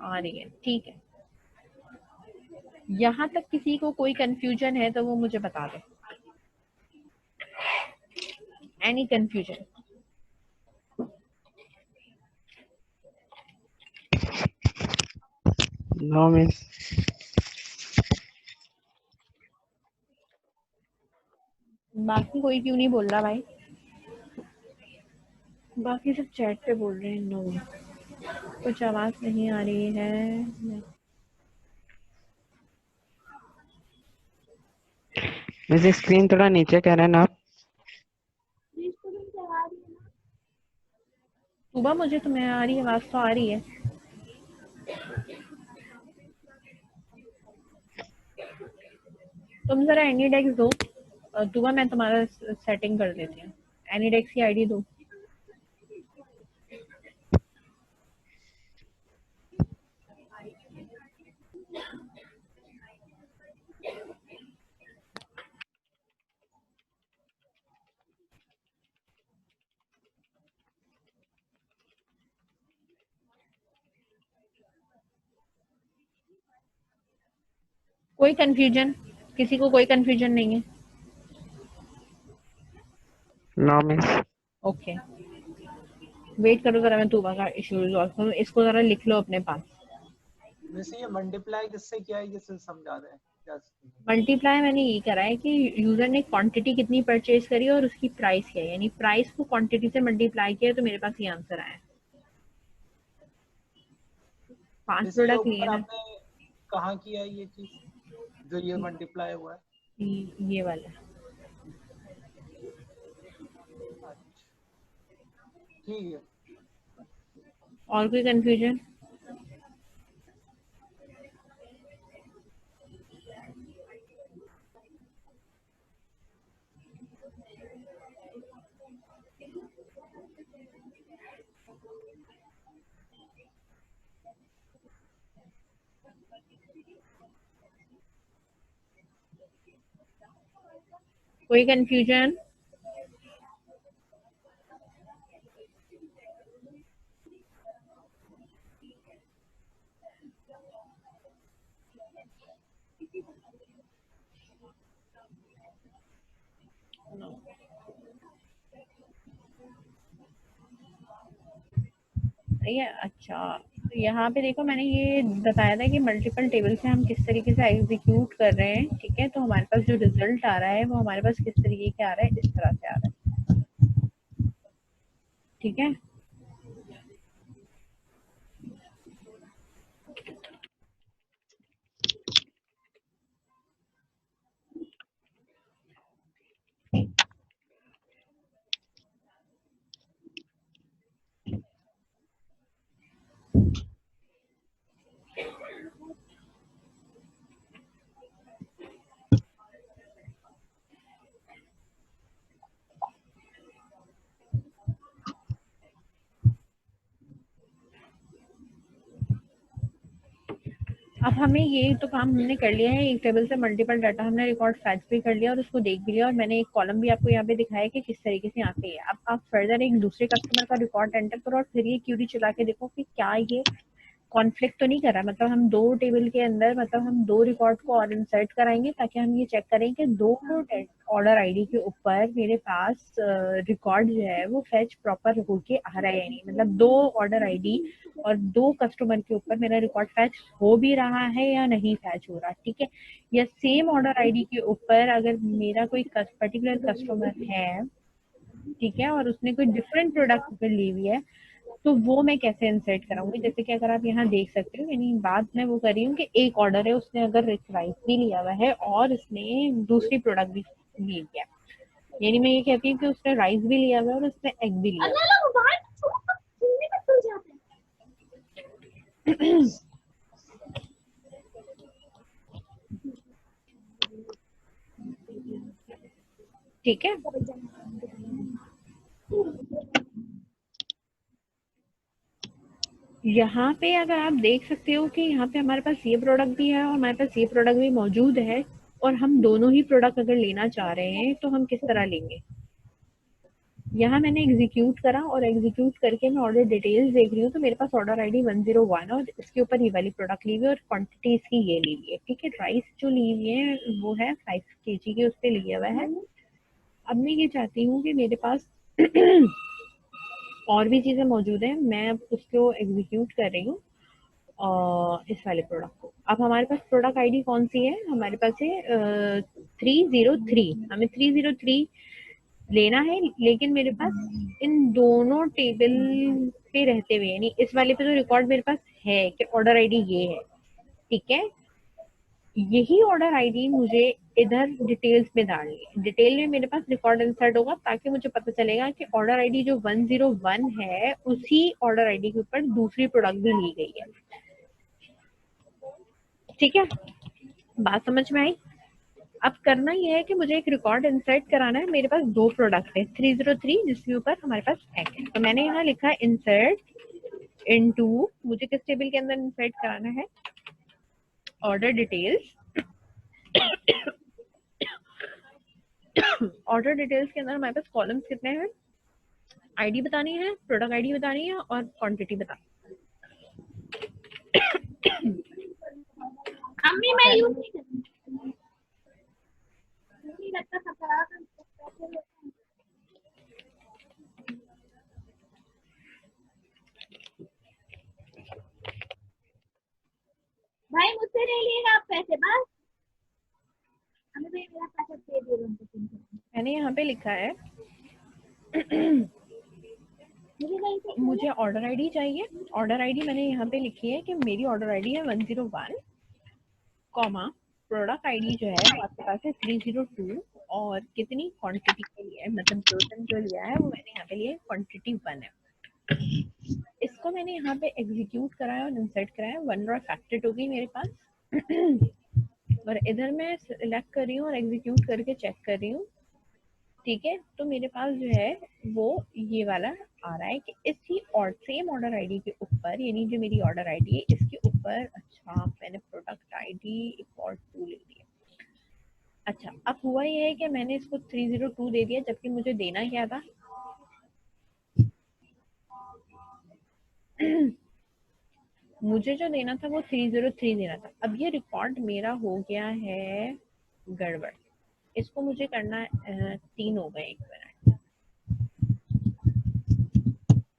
आ रही है, ठीक है। यहाँ तक किसी को कोई कंफ्यूजन है तो वो मुझे बता दे। Any confusion? No miss. बाकी कोई क्यों नहीं बोल रहा भाई? बाकी सब चैट पे बोल रहे हैं नो, कुछ आवाज नहीं आ रही है। मिस स्क्रीन थोड़ा नीचे कर रहे हैं ना आप? सुबह मुझे तुम्हें आ रही है आवाज, तो आ रही है। तुम जरा एनीडेक्स दो, दुआ मैं तुम्हारा सेटिंग कर देती हूँ। एनीडेक्स की आईडी दो। कोई कंफ्यूजन? किसी को कोई कंफ्यूजन नहीं है? No miss. ओके, वेट करो जरा, मैं तूबा का इशू रिजॉल्व करूँ। इसको जरा लिख लो अपने पास। वैसे ये मल्टीप्लाई किससे किया है, किससे समझा रहे हैं क्या? मल्टीप्लाई मैंने ये करा है कि यूजर ने क्वांटिटी कितनी परचेज करी और उसकी प्राइस क्या है, यानी प्राइस को क्वांटिटी से मल्टीप्लाई किया तो मेरे पास ये आंसर आया। 5 जैसे ये प्रोडक्ट लिए ऊपर ना, आपने कहाँ किया है ये चीज, जो ये मल्टीप्लाई हुआ है? ये वाला। अच्छा, ठीक है। और कोई कंफ्यूजन? कोई कंफ्यूजन? ये अच्छा, यहाँ पे देखो मैंने ये बताया था कि मल्टीपल टेबल से हम किस तरीके से एग्जीक्यूट कर रहे हैं। ठीक है, तो हमारे पास जो रिजल्ट आ रहा है वो हमारे पास किस तरीके के आ रहा है, इस तरह से आ रहा है। ठीक है, अब हमें ये तो काम हमने कर लिया है, एक टेबल से मल्टीपल डाटा हमने रिकॉर्ड फैच भी कर लिया और उसको देख भी लिया, और मैंने एक कॉलम भी आपको यहाँ पे दिखाया कि किस तरीके से यहाँ पे है। अब आप फर्दर एक दूसरे कस्टमर का रिकॉर्ड एंटर करो और फिर ये क्यूरी चला के देखो कि क्या ये कॉन्फ्लिक्ट तो नहीं कर रहा। मतलब हम दो टेबल के अंदर, मतलब हम दो रिकॉर्ड को और इंसर्ट कराएंगे ताकि हम ये चेक करें कि दोनों ऑर्डर आईडी के ऊपर मेरे पास रिकॉर्ड जो है वो फैच प्रॉपर होके आ रहा है नहीं। मतलब दो ऑर्डर आईडी और दो कस्टमर के ऊपर मेरा रिकॉर्ड फैच हो भी रहा है या नहीं फैच हो रहा। ठीक है, या सेम ऑर्डर आईडी के ऊपर अगर मेरा कोई पर्टिकुलर कस्टमर है, ठीक है, और उसने कोई डिफरेंट प्रोडक्ट अगर ली हुई है, तो वो मैं कैसे इंसर्ट कराऊंगी। जैसे कि अगर आप यहाँ देख सकते हो, यानी बात मैं वो कर रही हूँ कि एक ऑर्डर है, उसने अगर राइस भी लिया हुआ है और उसने दूसरी प्रोडक्ट भी ली है, यानी मैं ये कहती हूँ कि उसने राइस भी लिया हुआ है और उसने एग भी लिया हुआ है। ठीक है, यहाँ पे अगर आप देख सकते हो कि यहाँ पे हमारे पास ये प्रोडक्ट भी है और हमारे पास ये प्रोडक्ट भी मौजूद है, और हम दोनों ही प्रोडक्ट अगर लेना चाह रहे हैं तो हम किस तरह लेंगे। यहाँ मैंने एग्जीक्यूट करा और एग्जीक्यूट करके मैं ऑर्डर डिटेल्स देख रही हूँ, तो मेरे पास ऑर्डर आईडी 101 और इसके ऊपर ये वाली प्रोडक्ट ली हुई है और क्वांटिटी इसकी ये ली हुई है। ठीक है, राइस जो ली हुई है वो है 5 kg के, उस पर लिया हुआ है। अब मैं ये चाहती हूँ कि मेरे पास और भी चीज़ें मौजूद हैं, मैं अब उसको एग्जीक्यूट कर रही हूँ इस वाले प्रोडक्ट को। अब हमारे पास प्रोडक्ट आईडी कौन सी है, हमारे पास है 303। हमें 303 लेना है, लेकिन मेरे पास इन दोनों टेबल पे रहते हुए, यानी इस वाले पे जो रिकॉर्ड मेरे पास है कि ऑर्डर आईडी ये है, ठीक है, यही ऑर्डर आईडी मुझे इधर डिटेल्स में डालनी है। डिटेल में मेरे पास रिकॉर्ड इंसर्ट होगा ताकि मुझे पता चलेगा कि ऑर्डर आईडी जो 101 है उसी ऑर्डर आईडी के ऊपर दूसरी प्रोडक्ट भी ली गई है। ठीक है, बात समझ में आई? अब करना यह है कि मुझे एक रिकॉर्ड इंसर्ट कराना है। मेरे पास दो प्रोडक्ट है 303 जिसके ऊपर हमारे पास एग है, तो मैंने यहाँ लिखा है इंसर्ट इनटू, मुझे किस टेबल के अंदर इंसर्ट कराना है, ऑर्डर डिटेल्स। ऑर्डर डिटेल्स के अंदर हमारे पास कॉलम्स कितने हैं, आईडी बतानी है, प्रोडक्ट आईडी बतानी है और क्वांटिटी बतानी है। अम्मी मैं यूज नहीं करती। भाई मुझसे नहीं लिएगा आप पैसे, बस हमें भी मेरा पैसा दे दे रहे हैं। मैंने यहाँ पे लिखा है मुझे नहीं चाहिए। मुझे ऑर्डर आईडी चाहिए। ऑर्डर आईडी मैंने यहाँ पे लिखी है कि मेरी ऑर्डर आईडी है 101, कॉमा प्रोडक्ट आईडी जो है वो आपके पास है 302 और कितनी क्वांटिटी के लिए है, मतलब टोटल जो लिया है वो मैंने यहाँ पे लिया क्वांटिटी 1 है। इसको मैंने यहाँ पे एग्जीक्यूट कराया और इंसर्ट कराया, 1 रॉ फैक्टेड हो गई मेरे पास और इधर मैं सिलेक्ट कर रही हूँ और एग्जीक्यूट करके चेक कर रही हूँ। ठीक है, तो मेरे पास जो है वो ये वाला आ रहा है कि इसी और सेम ऑर्डर आईडी के ऊपर, यानी जो मेरी ऑर्डर आईडी है इसके ऊपर, अच्छा मैंने प्रोडक्ट आईडी इम्पोर्ट 2 ले लिया। अच्छा, अब हुआ ये है कि मैंने इसको 302 दे दिया, जबकि मुझे देना क्या था मुझे जो देना था वो 303 देना था। अब ये रिकॉर्ड मेरा हो गया है गड़बड़, इसको मुझे करना 3 हो गए, 1 मिनट।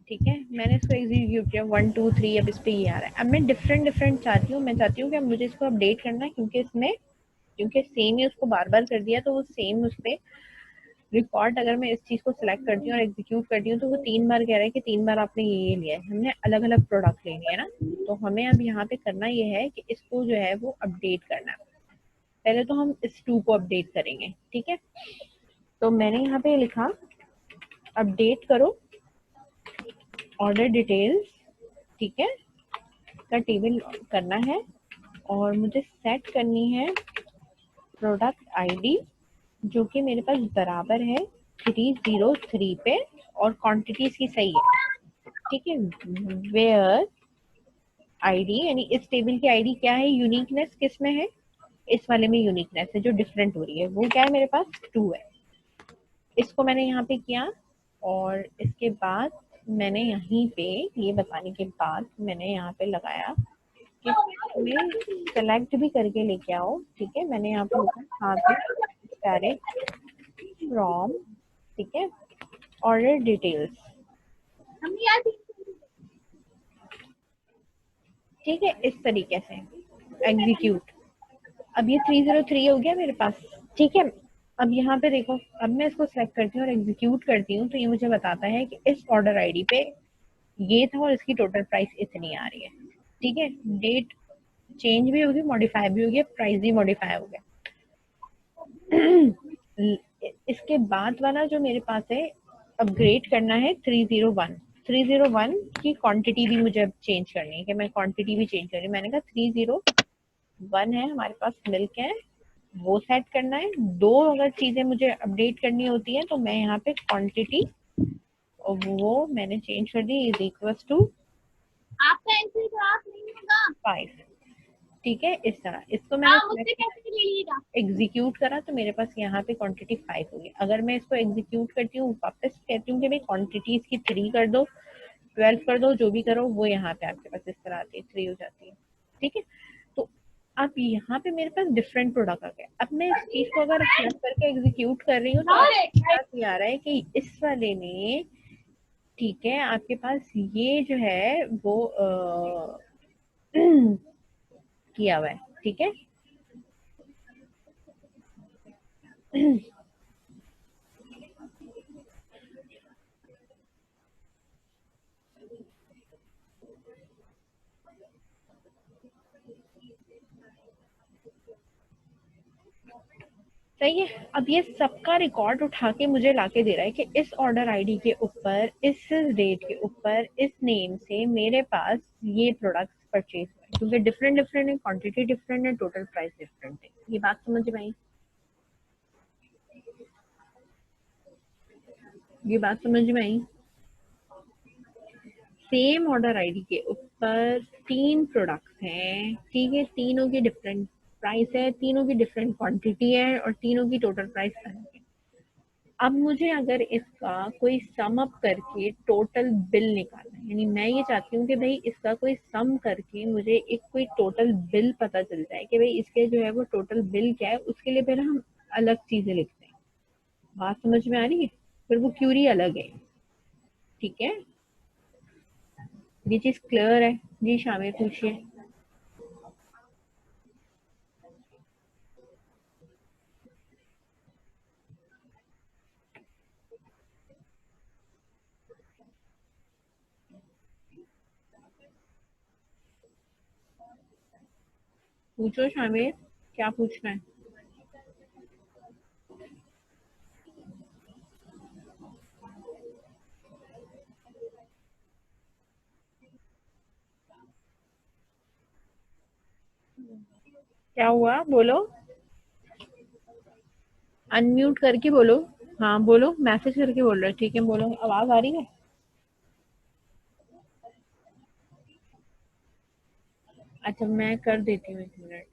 ठीक है, मैंने इसको एग्जीक्यूट किया 1 2 3, अब इस पे ये आ रहा है। अब मैं डिफरेंट चाहती हूँ, मैं चाहती हूँ कि अब मुझे इसको अपडेट करना है, क्योंकि सेम ही उसको बार बार कर दिया तो वो सेम उस पर रिकॉर्ड, अगर मैं इस चीज को सिलेक्ट करती हूँ और एग्जीक्यूट करती हूँ तो वो 3 बार कह रहा है कि 3 बार आपने ये लिया है, हमने अलग अलग प्रोडक्ट लेनी है ना। तो हमें अब यहाँ पे करना ये है कि इसको जो है वो अपडेट करना है। पहले तो हम इस 2 को अपडेट करेंगे। ठीक है, तो मैंने यहाँ पे लिखा अपडेट करो ऑर्डर डिटेल्स, ठीक है, का टेबल करना है और मुझे सेट करनी है प्रोडक्ट आईडी जो कि मेरे पास बराबर है 303 पे और क्वांटिटी इसकी सही है। ठीक है, वेयर आईडी, यानी इस टेबल की आईडी क्या है, यूनिकनेस किस में है, इस वाले में यूनिकनेस है जो डिफरेंट हो रही है, वो क्या है मेरे पास 2 है। इसको मैंने यहाँ पे किया और इसके बाद मैंने यहीं पे ये बताने के बाद मैंने यहाँ पे लगाया कि तुम्हें सेलेक्ट भी करके लेके आओ। ठीक है, मैंने यहाँ पे लिखा हाँ डायरेक्ट फ्रॉम, ठीक है, ऑर्डर डिटेल्स। हम यार ठीक है, इस तरीके से एग्जीक्यूट। अब ये 303 हो गया मेरे पास। ठीक है, अब यहाँ पे देखो, अब मैं इसको सेलेक्ट करती हूँ और एग्जीक्यूट करती हूँ तो ये मुझे बताता है कि इस ऑर्डर आईडी पे ये था और इसकी टोटल प्राइस इतनी आ रही है। ठीक है, डेट चेंज भी होगी, मॉडिफाई भी होगी, प्राइस भी मॉडिफाई हो गया। इसके बाद वाला जो मेरे पास है अपग्रेड करना है 301 की क्वांटिटी भी मुझे अब चेंज करनी है, कि मैं क्वांटिटी भी चेंज कर रही हूँ। मैंने कहा 301 है हमारे पास मिल्क है, वो सेट करना है। 2 अगर चीजें मुझे अपडेट करनी होती है तो मैं यहाँ पे क्वांटिटी वो मैंने चेंज कर दी इज इक्वल्स टू आपका एंट्री खराब नहीं होगा। 5। ठीक है, इस तरह इसको हाँ, मैंने मुझसे कैसे ले लीजिएगा। एग्जीक्यूट करा तो मेरे पास यहाँ पे क्वांटिटी 5 होगी। अगर मैं इसको एग्जीक्यूट करती हूँ, वापस कहती हूँ कि भाई क्वांटिटी इसकी 3 कर दो, 12 कर दो, जो भी करो, वो यहाँ पे आपके पास इस तरह आती है, 3 हो जाती है। ठीक है, तो अब यहाँ पे मेरे पास डिफरेंट प्रोडक्ट आ गया। अब मैं इस चीज को अगर फ्लिप करके एग्जीक्यूट कर रही हूँ तो आपके पास ये आ रहा है कि इस वाले ने, ठीक है, आपके पास ये जो है वो किया हुआ है। ठीक है, सही है। अब ये सबका रिकॉर्ड उठा के मुझे लाके दे रहा है कि इस ऑर्डर आईडी के ऊपर, इस डेट के ऊपर, इस नेम से मेरे पास ये प्रोडक्ट परचेज हुए, क्योंकि डिफरेंट है, क्वांटिटी डिफरेंट है, टोटल प्राइस डिफरेंट है। ये बात समझ में आई? ये बात समझ में आई? सेम ऑर्डर आईडी के ऊपर 3 प्रोडक्ट्स हैं, ठीक है, तीनों की डिफरेंट प्राइस है, तीनों की डिफरेंट क्वांटिटी है और तीनों की टोटल प्राइस अलग है। अब मुझे अगर इसका कोई सम अप करके टोटल बिल निकालना है, यानी मैं ये चाहती हूँ कि भाई इसका कोई सम करके मुझे एक कोई टोटल बिल पता चल जाए कि भाई इसके जो है वो टोटल बिल क्या है, उसके लिए फिर हम अलग चीजें लिखते हैं। बात समझ में आ रही है? फिर वो क्यूरी अलग है, ठीक है? ये चीज क्लियर है? जी शामिर पूछिए। पूछो शामिर, क्या पूछना है? क्या हुआ, बोलो, अनम्यूट करके बोलो। हाँ बोलो, मैसेज करके बोल रहे हो, ठीक है बोलो, आवाज आ रही है? अच्छा मैं कर देती हूँ, 1 मिनट।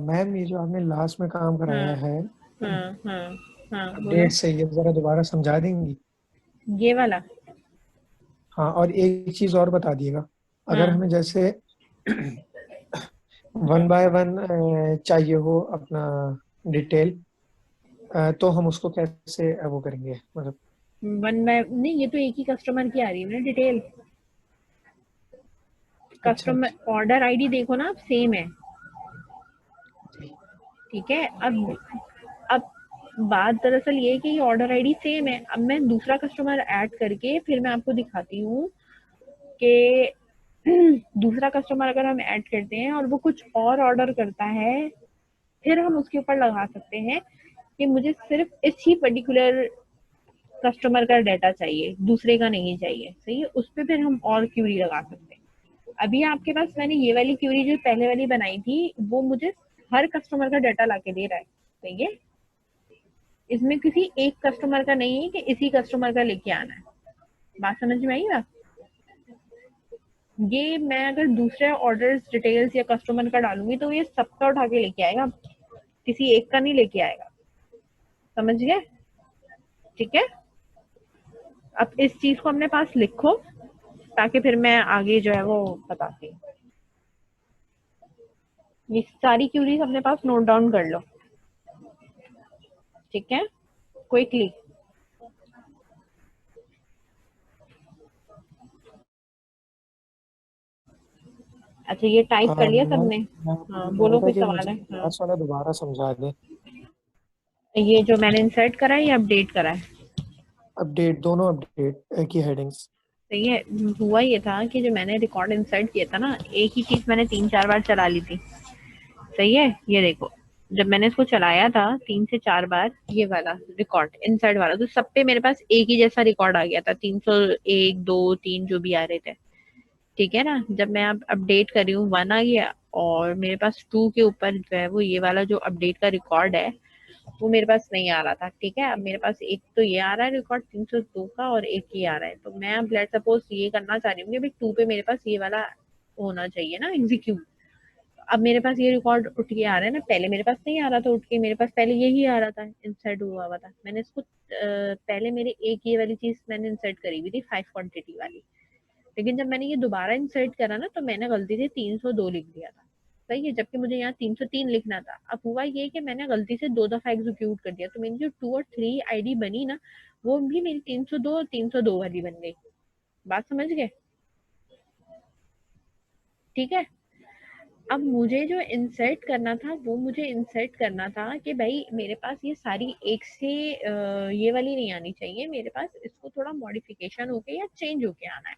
मैम ये जो आपने लास्ट में काम कराया हाँ है हाँ हाँ हाँ बोलो। अपडेट से, ये जरा दोबारा समझा देंगी? ये वाला? हाँ, और एक चीज और बता दिएगा, अगर हाँ हमें जैसे 1 बाय 1 चाहिए हो अपना डिटेल, तो हम उसको कैसे वो करेंगे, मतलब? 1 बाय नहीं, ये तो एक ही कस्टमर की आ रही है ना डिटेल। अच्छा कस्टमर अच्छा। ऑर्डर आईडी देखो ना, आप सेम है, जी। ठीक है? अब बात दरअसल ये है कि ऑर्डर आईडी सेम है। अब मैं दूसरा कस्टमर ऐड करके फिर मैं आपको दिखाती हूँ कि दूसरा कस्टमर अगर हम ऐड करते हैं और वो कुछ और ऑर्डर करता है, फिर हम उसके ऊपर लगा सकते हैं कि मुझे सिर्फ इस ही पर्टिकुलर कस्टमर का डाटा चाहिए, दूसरे का नहीं चाहिए, सही है? उस पर फिर हम और क्यूरी लगा सकते हैं। अभी आपके पास मैंने ये वाली क्यूरी जो पहले वाली बनाई थी, वो मुझे हर कस्टमर का डाटा लाके दे रहा है, सही है? इसमें किसी एक कस्टमर का नहीं है कि इसी कस्टमर का लेके आना है। बात समझ में आई ना? ये मैं अगर दूसरे ऑर्डर्स डिटेल्स या कस्टमर का डालूंगी तो ये सबका उठा के लेके आएगा, किसी एक का नहीं लेके आएगा। समझ गए? ठीक है, अब इस चीज को अपने पास लिखो ताकि फिर मैं आगे जो है वो बताती हूँ। ये सारी क्यूरीज अपने पास नोट डाउन कर लो, ठीक है? क्विकली। अच्छा ये टाइप कर लिया मैं सबने? मैं आपको हाँ ये कह रहा बोलो, था कोई कि सवाल मुझे है? हाँ, लास्ट वाला दोबारा समझा दें। ये जो मैंने इंसर्ट करा है या अपडेट करा है? अपडेट, दोनों अपडेट, एक ही हेडिंग्स। सही है। हुआ ये था कि जो मैंने रिकॉर्ड इंसर्ट किया था ना, एक ही चीज मैंने 3-4 बार चला ली थी, सही है? ये देखो, जब मैंने इसको चलाया था 3 से 4 बार, ये वाला रिकॉर्ड इंसर्ट वाला, तो सब पे मेरे पास एक ही जैसा रिकॉर्ड आ गया था, 301 2 3 जो भी आ रहे थे, ठीक है ना? जब मैं अब अपडेट कर रही हूँ 1 आ गया, और मेरे पास 2 के ऊपर जो है वो ये वाला जो अपडेट का रिकॉर्ड है वो मेरे पास नहीं आ रहा था, ठीक है? अब मेरे पास एक तो ये आ रहा है रिकॉर्ड 302 का, और एक ये आ रहा है। तो मैं अब लेट सपोज ये करना चाह रही हूँ कि भाई 2 पे मेरे पास ये वाला होना चाहिए ना एग्जीक्यूट। अब मेरे पास ये रिकॉर्ड उठ के आ रहा है ना, पहले मेरे पास नहीं आ रहा था उठ के, मेरे पास पहले यही आ रहा था, इंसर्ट हुआ हुआ था। मैंने इसको पहले मेरे एक ये वाली चीज मैंने इंसर्ट करी हुई थी 5 क्वांटिटी वाली, लेकिन जब मैंने ये दोबारा इंसर्ट करा ना तो मैंने गलती से 302 लिख दिया था, सही है? जबकि मुझे यहाँ 303 लिखना था। अब हुआ ये कि मैंने गलती से 2 दफा एग्जीक्यूट कर दिया, तो मेरी जो 2 और 3 आईडी बनी ना, वो भी मेरी 302 और 302 वाली बन गई। बात समझ गए? ठीक है। अब मुझे जो इंसर्ट करना था वो मुझे इंसर्ट करना था कि भाई मेरे पास ये सारी एक से ये वाली नहीं आनी चाहिए, मेरे पास इसको थोड़ा मॉडिफिकेशन होके या चेंज होके आना है,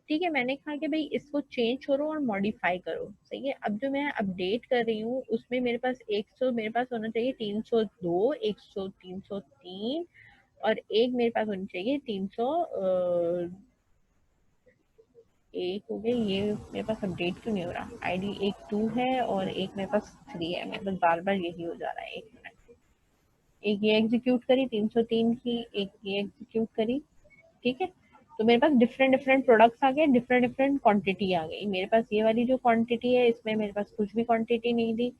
ठीक है? मैंने कहा कि भाई इसको चेंज करो और मॉडिफाई करो, सही है? अब जो मैं अपडेट कर रही हूँ उसमें मेरे पास 100, मेरे पास होना चाहिए 302, 100, 303, और एक मेरे पास होनी चाहिए 300 एक हो गई। ये मेरे पास अपडेट क्यों नहीं हो रहा? आईडी एक 2 है और एक मेरे पास 3 है, मेरे पास बार बार यही हो जा रहा है। 1 मिनट, एक ये एग्जीक्यूट करी 303 की, एक ये एग्जीक्यूट करी, ठीक है? तो मेरे पास डिफरेंट डिफरेंट प्रोडक्ट्स आ गए, डिफरेंट डिफरेंट क्वांटिटी आ गई। मेरे पास ये वाली जो क्वांटिटी है इसमें मेरे पास कुछ भी क्वांटिटी नहीं थी।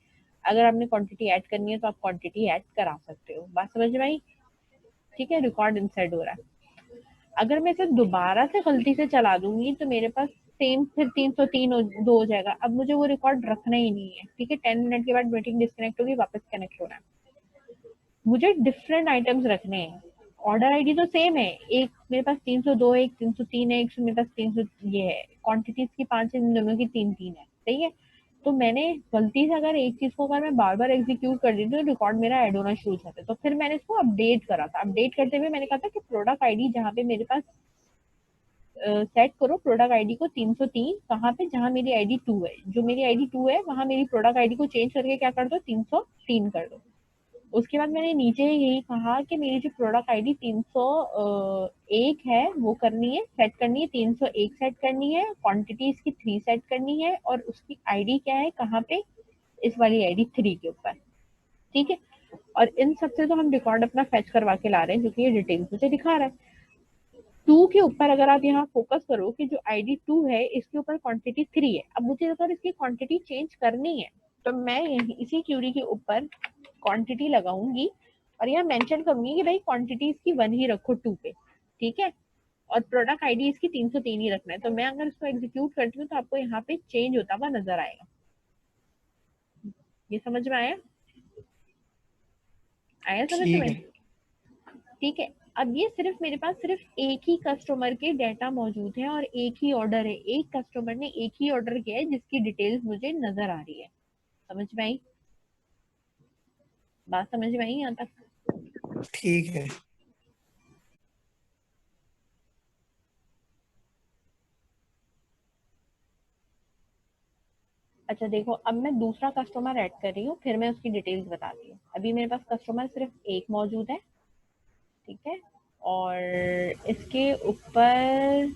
अगर आपने क्वांटिटी ऐड करनी है तो आप क्वांटिटी ऐड करा सकते हो। बात समझ में आई? ठीक है, रिकॉर्ड इंसर्ट हो रहा है। अगर मैं इसे दोबारा से गलती से चला दूंगी तो मेरे पास सेम फिर 303 दो हो जाएगा। अब मुझे वो रिकॉर्ड रखना ही नहीं है, ठीक है। 10 मिनट के बाद मीटिंग डिस्कनेक्ट होगी, वापस कनेक्ट होना है। मुझे डिफरेंट आइटम्स रखने हैं। ऑर्डर आईडी तो सेम है, एक मेरे पास 302 है, एक 303 है, एक मेरे पास 300 ये है। क्वांटिटीज की 5 है, इन दोनों की 3 है, सही है। तो मैंने गलती से अगर एक चीज को अगर मैं बार बार एग्जीक्यूट कर देती हूँ तो रिकॉर्ड मेरा ऐड होना शुरू हो जाता है। तो फिर मैंने इसको अपडेट करा था। अपडेट करते हुए मैंने कहा था कि प्रोडक्ट आईडी जहाँ पे मेरे पास सेट करो प्रोडक्ट आईडी को 303, कहाँ पे, जहाँ मेरी आईडी 2 है। जो मेरी आईडी 2 है वहां मेरी प्रोडक्ट आईडी को चेंज करके क्या कर दो, 303 कर दो। उसके बाद मैंने नीचे यही कहा कि मेरी जो प्रोडक्ट आईडी 301 है वो करनी है, सेट करनी है, 301 सेट करनी है, क्वांटिटी इसकी 3 सेट करनी है, और उसकी आईडी क्या है, कहाँ पे, इस वाली आईडी 3 के ऊपर, ठीक है। और इन सबसे तो हम रिकॉर्ड अपना फेच करवा के ला रहे हैं, क्योंकि ये डिटेल्स मुझे दिखा रहा है। 2 के ऊपर अगर आप यहाँ फोकस करो कि जो आईडी 2 है इसके ऊपर क्वांटिटी 3 है। अब मुझे अगर इसकी क्वांटिटी चेंज करनी है तो मैं इसी क्यूरी के ऊपर क्वांटिटी लगाऊंगी और यहाँ मेंशन करूंगी कि भाई क्वांटिटी इसकी 1 ही रखो 2 पे, ठीक है। और प्रोडक्ट आईडी इसकी 303 ही रखना है। तो मैं अगर इसको एग्जीक्यूट करती हूँ तो आपको यहाँ पे चेंज होता हुआ नजर आएगा। ये समझ में आया? आया समझ ठीक में? है। ठीक है। अब ये सिर्फ मेरे पास सिर्फ एक ही कस्टमर के डाटा मौजूद है और एक ही ऑर्डर है। एक कस्टमर ने एक ही ऑर्डर किया है जिसकी डिटेल्स मुझे नजर आ रही है। समझ में आई? बात समझ में आई यहाँ तक? ठीक है। अच्छा देखो, अब मैं दूसरा कस्टमर ऐड कर रही हूँ, फिर मैं उसकी डिटेल्स बताती हूँ। अभी मेरे पास कस्टमर सिर्फ एक मौजूद है, ठीक है। और इसके ऊपर,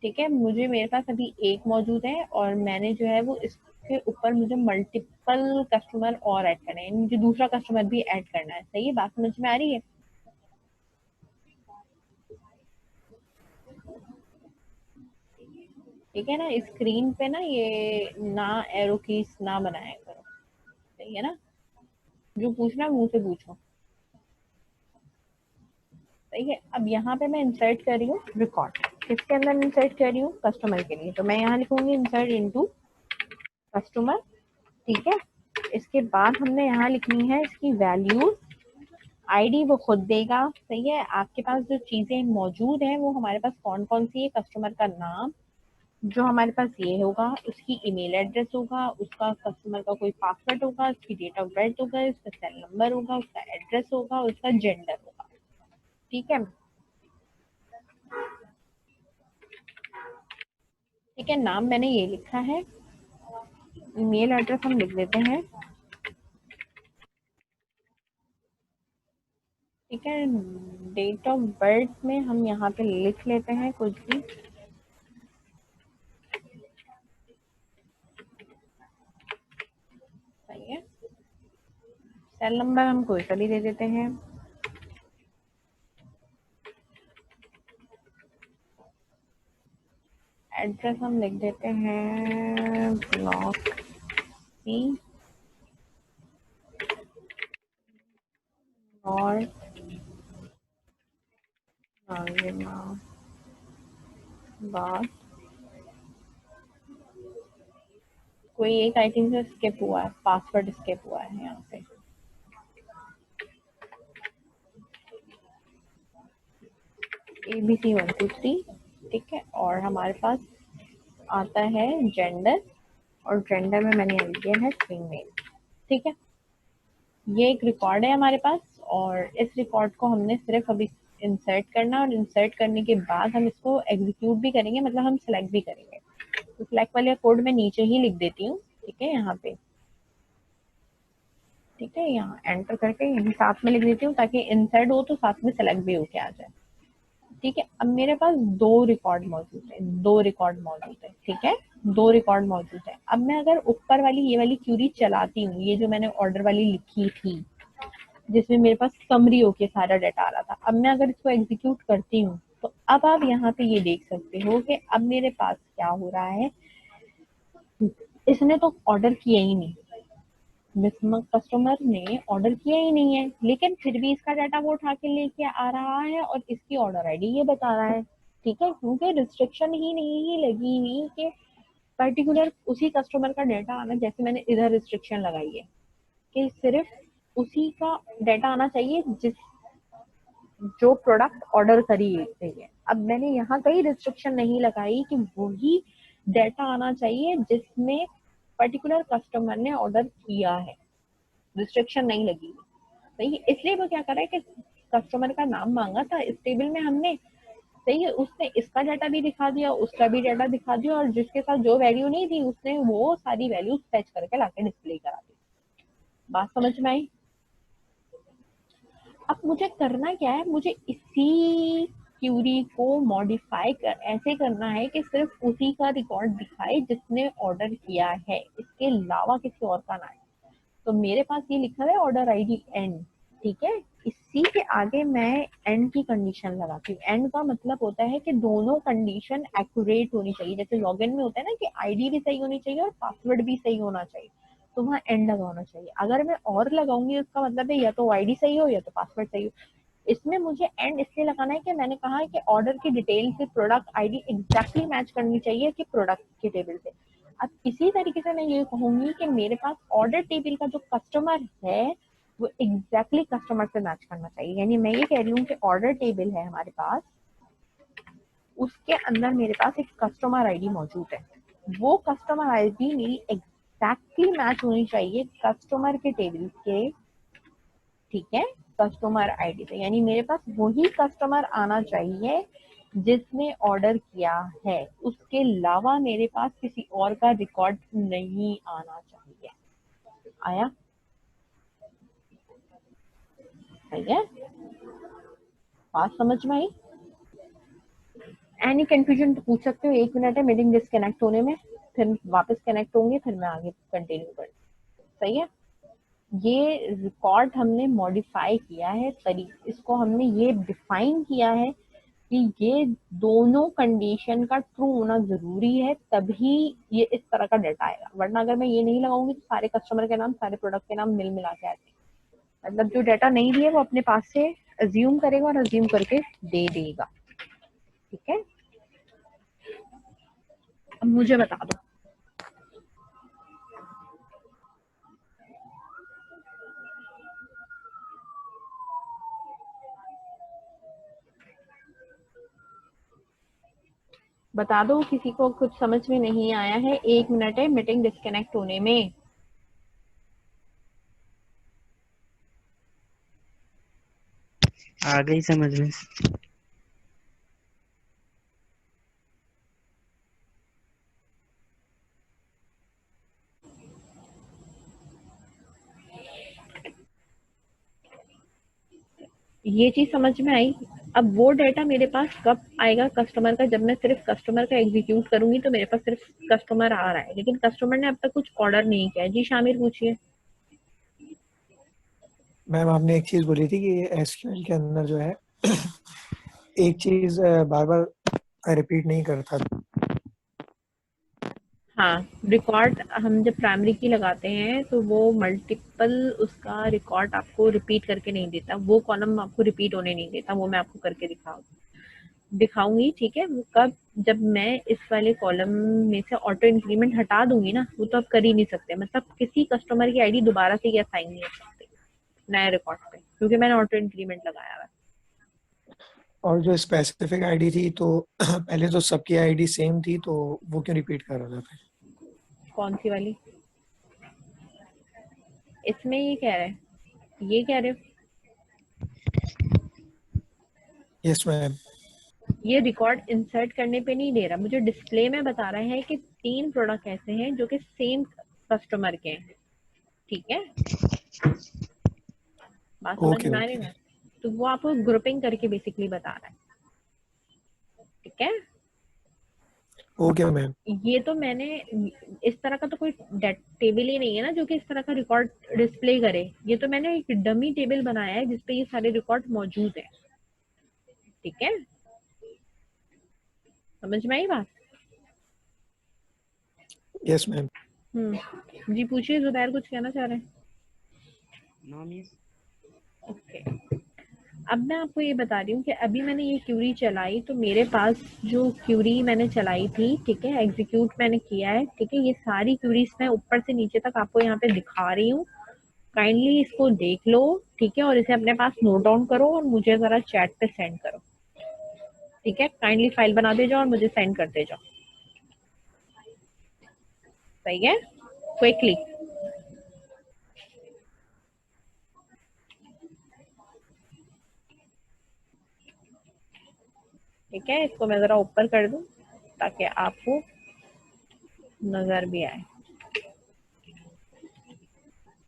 ठीक है, मुझे मेरे पास अभी एक मौजूद है और मैंने जो है वो इसके ऊपर मुझे मल्टीपल कस्टमर और ऐड करना है, मुझे दूसरा कस्टमर भी ऐड करना है। सही है? बात समझ में आ रही है? ठीक है ना। स्क्रीन पे ना ये ना एरो कीज ना बनाया करो, सही है ना। जो पूछना मुंह से पूछो, सही है। अब यहाँ पे मैं इंसर्ट कर रही हूँ रिकॉर्ड। किसके अंदर इंसर्ट कर रही हूँ? कस्टमर के लिए। तो मैं यहाँ लिखूंगी इंसर्ट इनटू कस्टमर, ठीक है। इसके बाद हमने यहाँ लिखनी है इसकी वैल्यूज। आईडी वो खुद देगा, सही है। आपके पास जो चीजें मौजूद हैं वो हमारे पास कौन कौन सी है? कस्टमर का नाम जो हमारे पास ये होगा, उसकी ईमेल एड्रेस होगा, उसका कस्टमर का कोई पासवर्ड होगा, उसकी डेट ऑफ बर्थ होगा, उसका सेल नंबर होगा, उसका एड्रेस होगा, उसका जेंडर होगा, ठीक है। ठीक है, नाम मैंने ये लिखा है, ईमेल एड्रेस हम लिख देते हैं, ठीक है। डेट ऑफ बर्थ में हम यहाँ पे लिख लेते हैं कुछ भी, सही है। सेल नंबर हम कोई सा भी दे देते हैं। एड्रेस हम लिख देते हैं ब्लॉक सी और बात। कोई एक आई थिंक से स्किप हुआ है, पासवर्ड स्किप हुआ है यहाँ पे। ABC 1 2 3, ठीक है। और हमारे पास आता है जेंडर, और जेंडर में मैंने लिया है फीमेल, ठीक है। ये एक रिकॉर्ड है हमारे पास और इस रिकॉर्ड को हमने सिर्फ अभी इंसर्ट करना, और इंसर्ट करने के बाद हम इसको एग्जीक्यूट भी करेंगे, मतलब हम सेलेक्ट भी करेंगे। तो सेलेक्ट वाले कोड मैं नीचे ही लिख देती हूँ, ठीक है, यहाँ पे, ठीक है। यहाँ एंटर करके यही साथ में लिख देती हूँ ताकि इंसर्ट हो तो साथ में सेलेक्ट भी होके आ जाए, ठीक है। अब मेरे पास दो रिकॉर्ड मौजूद है, दो रिकॉर्ड मौजूद है, ठीक है, दो रिकॉर्ड मौजूद है। अब मैं अगर ऊपर वाली ये वाली क्यूरी चलाती हूँ, ये जो मैंने ऑर्डर वाली लिखी थी जिसमें मेरे पास समरी होके सारा डाटा आ रहा था, अब मैं अगर इसको एग्जीक्यूट करती हूँ तो अब आप यहाँ पे ये देख सकते हो कि अब मेरे पास क्या हो रहा है। इसने तो ऑर्डर किया ही नहीं, कस्टमर ने ऑर्डर किया ही नहीं है, लेकिन फिर भी इसका डाटा वो उठा के लेके आ रहा है और इसकी ऑर्डर आईडी ये बता रहा है। ठीक है, क्योंकि रिस्ट्रिक्शन ही नहीं लगी हुई कि पर्टिकुलर उसी कस्टमर का डाटा आना, जैसे मैंने इधर रिस्ट्रिक्शन लगाई है कि सिर्फ उसी का डाटा आना चाहिए जिस जो प्रोडक्ट ऑर्डर करी गई है। अब मैंने यहाँ कहीं रिस्ट्रिक्शन नहीं लगाई कि वही डाटा आना चाहिए जिसमें पर्टिकुलर कस्टमर ने ऑर्डर किया है, रिस्ट्रिक्शन नहीं लगी। सही है, इसलिए वो क्या कर रहा है कि कस्टमर का नाम मांगा था इस टेबल में हमने, सही है, उसने इसका डाटा भी दिखा दिया, उसका भी डाटा दिखा दिया, और जिसके साथ जो वैल्यू नहीं थी उसने वो सारी वैल्यू फेच करके लाके डिस्प्ले करा दी। बात समझ में आई? अब मुझे करना क्या है, मुझे इसी क्यूरी को मॉडिफाई ऐसे करना है कि सिर्फ उसी का रिकॉर्ड दिखाए जिसने ऑर्डर किया है, इसके अलावा किसी और का ना आए। तो मेरे पास ये लिखा है ऑर्डर आईडी एंड, ठीक है, इसी के आगे मैं एंड की कंडीशन लगाती हूँ। एंड का मतलब होता है कि दोनों कंडीशन एक्यूरेट होनी चाहिए, जैसे लॉगिन में होता है ना कि आईडी भी सही होनी चाहिए और पासवर्ड भी सही होना चाहिए, तो वहाँ एंड लगाना चाहिए। अगर मैं और लगाऊंगी उसका मतलब है या तो आईडी सही हो या तो पासवर्ड सही हो। इसमें मुझे एंड इसलिए लगाना है कि मैंने कहा है कि ऑर्डर की डिटेल से प्रोडक्ट आईडी एग्जैक्टली मैच करनी चाहिए कि प्रोडक्ट के टेबल से। अब इसी तरीके से मैं ये कहूंगी कि मेरे पास ऑर्डर टेबल का जो कस्टमर है वो एग्जैक्टली कस्टमर से मैच करना चाहिए। यानी मैं ये कह रही हूँ कि ऑर्डर टेबल है हमारे पास, उसके अंदर मेरे पास एक कस्टमर आईडी मौजूद है, वो कस्टमर आईडी मेरी एग्जैक्टली मैच होनी चाहिए कस्टमर के टेबल के, ठीक है, कस्टमर आईडी से। यानी मेरे पास वही कस्टमर आना चाहिए जिसने ऑर्डर किया है, उसके अलावा मेरे पास किसी और का रिकॉर्ड नहीं आना चाहिए। आया? सही है, बात समझ में आई? एनी कंफ्यूजन तो पूछ सकते हो, 1 मिनट है मीटिंग डिस्कनेक्ट होने में, फिर वापस कनेक्ट होंगे, फिर मैं आगे कंटिन्यू कर। सही है, ये रिकॉर्ड हमने मॉडिफाई किया है, इसको हमने ये डिफाइन किया है कि ये दोनों कंडीशन का ट्रू होना जरूरी है, तभी ये इस तरह का डाटा आएगा। वरना अगर मैं ये नहीं लगाऊंगी तो सारे कस्टमर के नाम, सारे प्रोडक्ट के नाम मिल मिला के आते हैं। मतलब जो डाटा नहीं दिए वो अपने पास से अज्यूम करेगा और अज्यूम करके दे देगा। ठीक है, अब मुझे बता दो, बता दो किसी को कुछ समझ में नहीं आया है, 1 मिनट है मीटिंग डिस्कनेक्ट होने में। आ गई समझ में। ये चीज समझ में आई। अब वो डाटा मेरे पास कब आएगा कस्टमर का, जब मैं सिर्फ कस्टमर का एग्जीक्यूट करूंगी तो मेरे पास सिर्फ कस्टमर आ रहा है, लेकिन कस्टमर ने अब तक कुछ ऑर्डर नहीं किया है। जी शामिर पूछिए। मैम आपने एक चीज बोली थी कि एसक्यूएल के अंदर जो है एक चीज बार बार रिपीट नहीं करता। हाँ, रिकॉर्ड हम जब प्राइमरी की लगाते हैं तो वो मल्टीपल उसका रिकॉर्ड आपको रिपीट करके नहीं देता, वो कॉलम आपको रिपीट होने नहीं देता। वो मैं आपको करके दिखाऊंगी, ठीक है। वो कब, जब मैं इस वाले कॉलम में से ऑटो इंक्रीमेंट हटा दूंगी ना, वो तो आप कर ही नहीं सकते। मतलब किसी कस्टमर की आईडी दोबारा से ये असाइन नहीं कर सकते नए रिकॉर्ड पे, क्योंकि मैंने ऑटो इंक्रीमेंट लगाया हुआ है। और जो स्पेसिफिक आईडी थी तो पहले तो सबकी आईडी सेम थी, तो वो क्यों रिपीट कर रहा था? कौन सी वाली? इसमें ये कह रहे हैं, ये कह रहे हो यस मैम। ये रिकॉर्ड इंसर्ट करने पे नहीं दे रहा, मुझे डिस्प्ले में बता रहा है कि 3 प्रोडक्ट ऐसे हैं जो कि सेम कस्टमर के हैं, ठीक है। बात समझ ओके में आ रही है ओके ना? तो वो आपको ग्रुपिंग करके बेसिकली बता रहा है, ठीक है। Okay ma'am. ये तो मैंने इस तरह का तो कोई टेबल ही नहीं है ना जो कि इस तरह का रिकॉर्ड डिस्प्ले करे। ये तो मैंने एक डमी टेबल बनाया है जिसपे ये सारे रिकॉर्ड मौजूद है, ठीक है। समझ में आई बात? Yes ma'am. जी पूछिए, जुबैर कुछ कहना चाह रहे हैं? No miss. ओके, अब मैं आपको ये बता रही हूँ कि अभी मैंने ये क्यूरी चलाई तो मेरे पास जो क्यूरी मैंने चलाई थी, ठीक है, एग्जीक्यूट मैंने किया है, ठीक है, ये सारी क्यूरीज मैं ऊपर से नीचे तक आपको यहाँ पे दिखा रही हूँ। काइंडली इसको देख लो, ठीक है, और इसे अपने पास नोट डाउन करो और मुझे जरा चैट पे सेंड करो, ठीक है। काइंडली फाइल बना दे जाओ और मुझे सेंड करते जाओ, सही है, क्विकली। ठीक है, इसको मैं जरा ऊपर कर दूं ताकि आपको नजर भी आए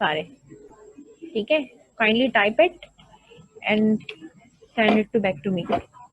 सारे, ठीक है। Kindly type it and send it to back to me.